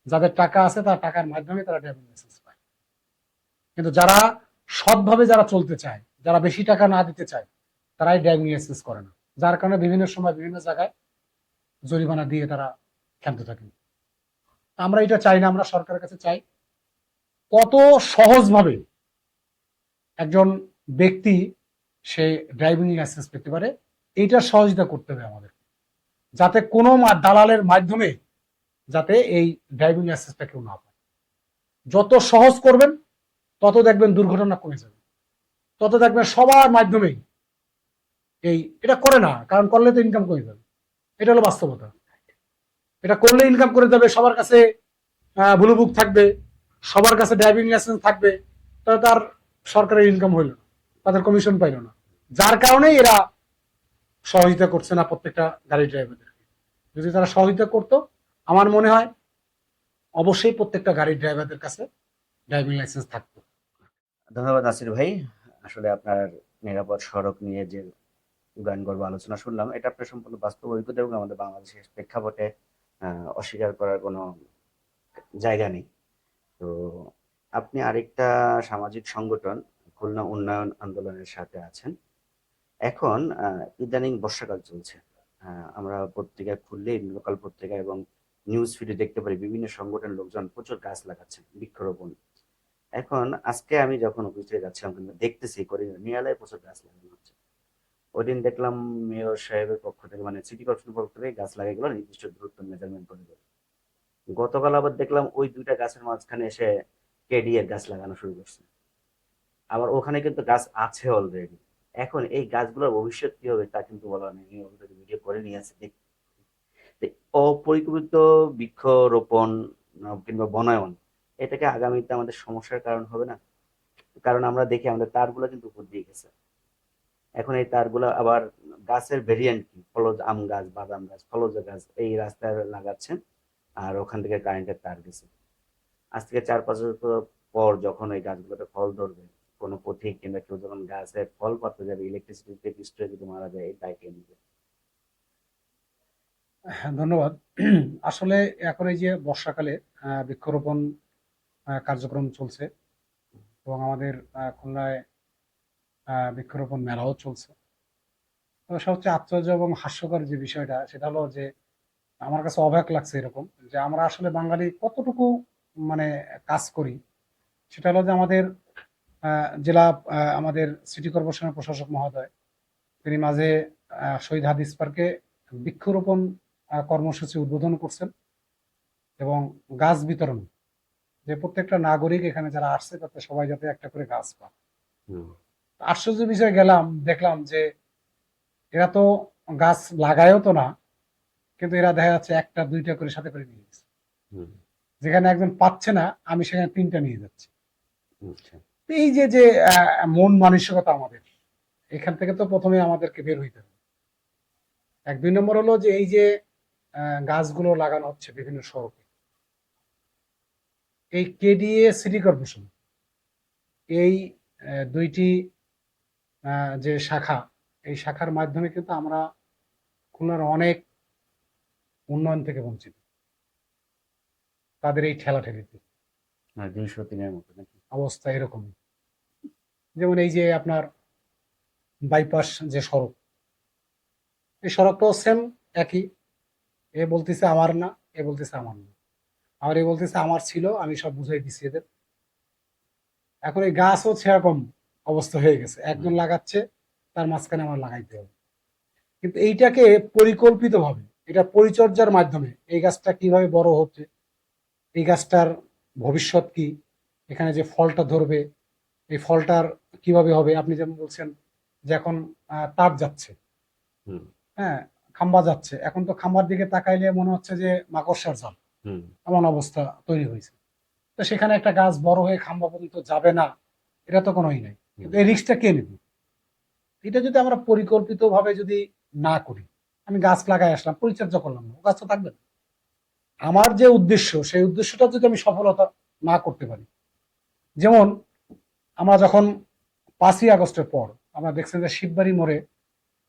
যাদের টাকা আছে তার টাকার মাধ্যমে তারা ড্রাইভিং লাইসেন্স পায়। কিন্তু যারা সৎভাবে যারা চলতে চায়, যারা বেশি টাকা না দিতে চায়, তারাই ড্রাইভিং লাইসেন্স করে না, যার কারণে বিভিন্ন সময় বিভিন্ন জায়গায় জরিমানা দিয়ে তারা ক্ষান্ত থাকেন। আমরা এটা চাই না, আমরা সরকারের কাছে চাই কত সহজভাবে একজন ব্যক্তি সে ড্রাইভিং লাইসেন্স পেতে পারে, এইটার সহযোগিতা করতে হবে আমাদের, যাতে কোনো দালালের মাধ্যমে যাতে এই ড্রাইভিং লাইসেন্সটা কেউ না পায়। যত সহজ করবেন তত দেখবেন দুর্ঘটনা কমে যাবে, তত দেখবেন সবার মাধ্যমেই এই এটা করে না, কারণ করলে তো ইনকাম কমে যাবে। এটা হলো বাস্তবতা। এটা করলে ইনকাম করে যাবে, সবার কাছে ব্লু বুক থাকবে, সবার কাছে ড্রাইভিং লাইসেন্স থাকবে, তাহলে তার সরকারের ইনকাম হইল না, তাদের কমিশন পাইল না। যার কারণে এরা সহযোগিতা করছে না প্রত্যেকটা গাড়ি ড্রাইভারদেরকে। যদি তারা সহযোগিতা করতো, আমার মনে হয় অবশ্যই প্রত্যেকটা গাড়ির ড্রাইভারদের কাছে ড্রাইভিং লাইসেন্স থাকতো। ধন্যবাদ নাসির ভাই। আসলে আপনার নিরাপদ সড়ক নিয়ে যে গান গর্ব আলোচনা শুনলাম, এটা আপনার সম্পূর্ণ বাস্তব অভিজ্ঞতা এবং আমাদের বাংলাদেশের প্রেক্ষাপটে অস্বীকার করার কোনো জায়গা নেই। তো আপনি আরেকটা সামাজিক সংগঠন খুলনা উন্নয়ন আন্দোলনের সাথে আছেন। এখন ইদানিং বর্ষাকাল চলছে, আমরা পত্রিকা খুললেই, লোকাল পত্রিকা এবং নিউজ ফিডে দেখতে পারি বিভিন্ন সংগঠনের লোকজন প্রচুর গাছ লাগাচ্ছেন, বৃক্ষরোপণ। এখন আজকে আমি যখন অফিস থেকে যাচ্ছিলাম, কিন্তু দেখতেছি করে নিয়ালায় প্রচুর গাছ লাগানো হচ্ছে। ওই দিন দেখলাম মেয়র সাহেবের পক্ষ থেকে, মানে সিটি কর্পোরেশনের পক্ষ থেকে গাছ লাগাইগুলো নির্দিষ্ট দূরত্ব মেজারমেন্ট করে দেবে। গতকাল আবার দেখলাম ওই দুইটা গাছের মাঝখানে এসে কেডি এর গাছ লাগানো শুরু করছে। আবার ওখানে কিন্তু গাছ আছে অলরেডি। এখন এই গাছগুলোর ভবিষ্যৎ কি হবে তা কিন্তু বলা নেই, ভিডিও করে নিয়ে আসছে। তো অপরিকল্পিত বৃক্ষরোপণ কিংবা বনায়ন এটাকে আগামীতে আমাদের সমস্যার কারণ হবে না? কারণ আমরা দেখি আমাদের তারগুলো কিন্তু উপর দিয়ে গেছে। এখন এই তারগুলো আবার গাছের ভেরিয়েন্ট কি, ফলজ আম গাছ, বাদাম গাছ, ফলজ গাছ এই রাস্তায় লাগাচ্ছেন, আর ওখান থেকে কারেন্টের তার গেছে। আজ থেকে 4-5 বছর পর যখন ওই গাছগুলোতে ফল ধরবে, কোনো পথিক কিংবা কেউ যখন গাছে ফল পাড়তে যাবে, ইলেকট্রিসিটিতে পিষ্ট হয়ে যদি মারা যায়, এই দায় কে নিবে? হ্যাঁ, ধন্যবাদ। আসলে এখন এই যে বর্ষাকালে বৃক্ষরোপণ কার্যক্রম চলছে এবং আমাদের খুলনায় বৃক্ষরোপণ মেলাও চলছে। তবে সবচেয়ে আশ্চর্য এবং হাস্যকর যে বিষয়টা সেটা হলো যে আমার কাছে অবাক লাগছে এরকম যে আমরা আসলে বাঙালি কতটুকু মানে কাজ করি। সেটা হলো যে আমাদের জেলা আমাদের সিটি কর্পোরেশনের প্রশাসক মহোদয় তিনি মাঝে শহীদ হাদিস পার্কে বৃক্ষরোপণ কর্মসূচি উদ্বোধন করছেন এবং গাছ বিতরণ, যে প্রত্যেকটা নাগরিক এখানে যারা আসছে তাতে সবাই যাতে একটা করে গাছ পায়। হুম, আশ্চর্য বিষয় গেলাম, দেখলাম যে এরা তো গাছ লাগায়ও তো না, কিন্তু এরা দেখা যাচ্ছে একটা দুইটা করে সাথে করে নিয়ে গেছে। হুম, যেখানে একজন পাচ্ছে না আমি সেখানে 3টা নিয়ে যাচ্ছি। আচ্ছা। তো এই যে যে মন মানসিকতা আমাদের, এখান থেকে তো প্রথমে আমাদেরকে বের হইতে হবে। 1-2 নম্বর হলো যে এই যে গাছগুলো লাগানো হচ্ছে বিভিন্ন সড়কে, এই কেডিএ সিটি কর্পোরেশন এই দুইটি যে শাখা, এই শাখার মাধ্যমে কিন্তু আমরা খুলনার অনেক উন্নয়ন থেকে বঞ্চিত তাদের এই ঠেলাঠেলিতে। 203-এর মতো নাকি? অবস্থা এরকমই। যেমন এই যে আপনার বাইপাস যে সড়ক, এই সড়কটাও সেম একই। এ বলতেছে আমার না, এ বলতেছে আমার না, আবার এ বলতেছে আমার ছিল, আমি সব বুঝাই দিছি এদের। এখন এই গাছও সেরকম অবস্থা হয়ে গেছে, একজন হুম, লাগাচ্ছে তার মাঝখানে আমার লাগাইতে হবে। কিন্তু এইটাকে পরিকল্পিতভাবে, এটা পরিচর্যার মাধ্যমে এই গাছটা কিভাবে বড় হচ্ছে, এই গাছটার ভবিষ্যৎ কি, এখানে যে ফলটা ধরবে এই ফলটার কিভাবে হবে। আপনি যেমন বলছেন যে এখন তার যাচ্ছে, হুম, হ্যাঁ, খাম্বা যাচ্ছে, এখন তো খাম্বার দিকে তাকাইলে মনে হচ্ছে যে মাকড়সার জাল, হুম, এমন অবস্থা তৈরি হয়েছে। তো সেখানে একটা গাছ বড় হয়ে খাম্বা পর্যন্ত যাবে না, এটা তো কোনোই নাই। হুম, কিন্তু এই রিস্কটা কে নেবে? এটা যদি আমরা পরিকল্পিতভাবে যদি না করি, আমি গাছ লাগাই আসলাম, পরিচর্যা করলাম না, ও গাছ তো থাকবে না। আমার যে উদ্দেশ্য সেই উদ্দেশ্যটা যদি আমি সফলতা না করতে পারি, যেমন আমরা যখন 5ই আগস্টের পর আমরা দেখছেন যে শিববাড়ি মোড়ে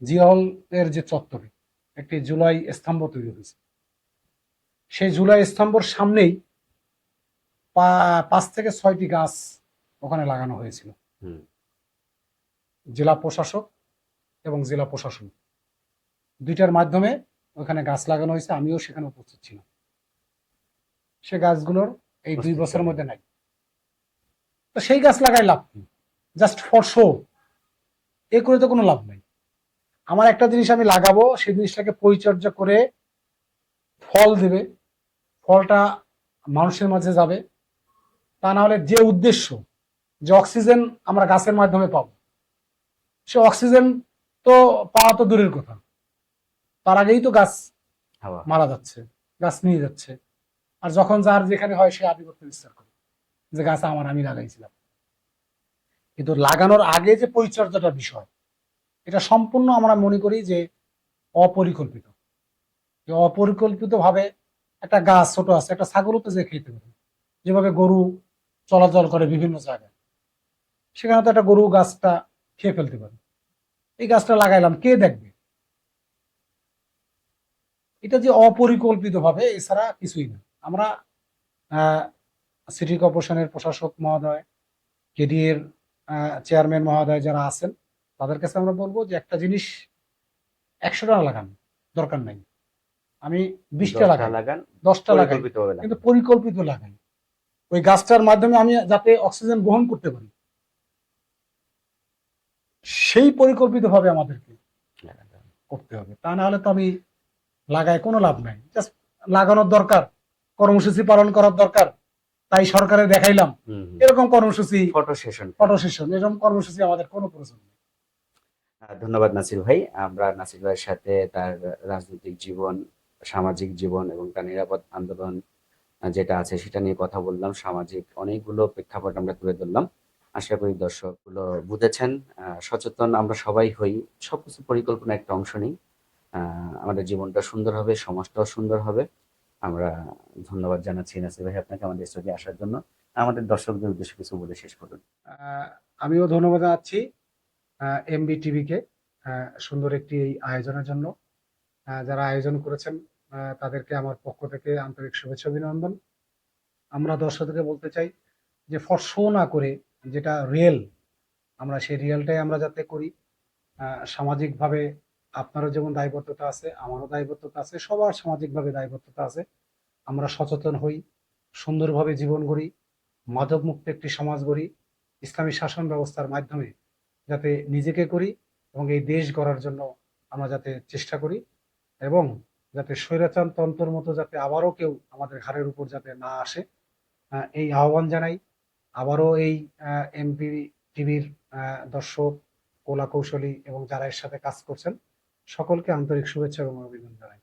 জিয়াউল এর যে চত্বরে একটি জুলাই স্তম্ভ তৈরি হয়েছে, সেই জুলাই স্তম্ভর সামনেই 5 থেকে 6টি গাছ ওখানে লাগানো হয়েছিল। হুম, জেলা প্রশাসক এবং জেলা প্রশাসন দুইটার মাধ্যমে ওখানে গাছ লাগানো হয়েছে, আমিও সেখানে উপস্থিত ছিলাম। সে গাছগুলোর এই 2 অস্তিত্ব বছরের নেই। মধ্যে নাই। তো সেই গাছ লাগাই লাভ কি? জাস্ট ফর শো, এ করে তো কোনো লাভ নাই। আমার একটা জিনিস আমি লাগাবো, সেই জিনিসটাকে পরিচর্যা করে ফল দেবে, ফলটা মানুষের মাঝে যাবে। তা না হলে যে উদ্দেশ্য যে অক্সিজেন আমরা গাছের মাধ্যমে পাবো, সে অক্সিজেন তো পাওয়া তো দূরের কথা, তার আগেই তো গাছ হাওয়া। মারা যাচ্ছে, গাছ নিয়ে যাচ্ছে। আর যখন যার যেখানে হয় সে আধিপত্য বিস্তার করে যে গাছ আমার, আমি লাগাইছিলাম। কিন্তু লাগানোর আগে যে পরিচর্যাটার বিষয়, এটা সম্পূর্ণ আমরা মনে করি যে অপরিকল্পিত। অপরিকল্পিত ভাবে একটা গাছ ছোট আছে, একটা ছাগলও তো যে খেতে পারে, যেভাবে গরু চলাচল করে বিভিন্ন জায়গায়, সেখানে তো একটা গরু গাছটা খেয়ে ফেলতে পারে। এই গাছটা লাগাইলাম, কে দেখবে? এটা যে অপরিকল্পিত ভাবে, এছাড়া কিছুই না। আমরা সিটি কর্পোরেশনের প্রশাসক মহোদয়, কেডিএর চেয়ারম্যান মহোদয় যারা আছেন, তাদের কাছে আমরা বলবো যে একটা জিনিস 100টা লাগান, দরকার নাই। আমি 20টা 10টা লাগাই, লাগান, 10টা লাগাই, পরিকল্পিতভাবে কিন্তু লাগান। পরিকল্পিত লাগাই। ওই গাছটার মাধ্যমে আমি যাতে অক্সিজেন গ্রহণ করতে পারি, সেই পরিকল্পিত ভাবে আমাদেরকে করতে হবে। তা না হলে তো আমি লাগায় কোনো লাভ নাই। জাস্ট লাগানোর দরকার, কর্মসূচি পালন করার দরকার, তাই সরকারে দেখাইলাম, হুম, হুম। এরকম কর্মসূচি, ফটো সেশন। ফটো সেশন, এরকম কর্মসূচি আমাদের কোনো প্রয়োজন নেই। ধন্যবাদ নাসির ভাই। আমরা নাসির ভাইয়ের সাথে তার রাজনৈতিক জীবন সামাজিক জীবন এবং তার নিরাপদ আন্দোলন যেটা আছে সেটা নিয়ে কথা বললাম। সামাজিক অনেকগুলো প্রেক্ষাপট আমরা তুলে ধরলাম। আশা করি দর্শকগুলো বুঝেছেন। সচেতন আমরা সবাই হই, সবকিছু পরিকল্পনার একটা অংশ নেই। আমাদের জীবনটা সুন্দর হবে, সমাজটাও সুন্দর হবে। আমরা ধন্যবাদ জানাচ্ছি নাসির ভাই আপনাকে আমাদের স্টুডিও আসার জন্য। আমাদের দর্শকদের উদ্দেশ্যে কিছু বলে শেষ করুন। আহ, আমিও ধন্যবাদ জানাচ্ছি এমবি টিভিকে সুন্দর একটি এই আয়োজনের জন্য। যারা আয়োজন করেছেন তাদেরকে আমার পক্ষ থেকে আন্তরিক শুভেচ্ছা অভিনন্দন। আমরা দর্শকদেরকে বলতে চাই যে ফর না করে যেটা রিয়েল, আমরা সেই রিয়েলটাই আমরা যাতে করি। সামাজিকভাবে আপনারও যেমন দায়বদ্ধতা আছে, আমারও দায়বদ্ধতা আছে, সবার সামাজিকভাবে দায়বদ্ধতা আছে। আমরা সচেতন হই, সুন্দরভাবে জীবন গড়ি, মাদকমুক্ত একটি সমাজ গড়ি, ইসলামী শাসন ব্যবস্থার মাধ্যমে যাতে নিজেকে করি এবং এই দেশ গড়ার জন্য আমরা যাতে চেষ্টা করি, এবং যাতে স্বৈরাচারতন্ত্রের মতো যাতে আবারও কেউ আমাদের ঘাড়ের উপর যাতে না আসে, এই আহ্বান জানাই। আবারও এই এমপি টিভির দর্শক, কলা কৌশলী এবং যারা এর সাথে কাজ করছেন সকলকে আন্তরিক শুভেচ্ছা এবং অভিনন্দন জানাই।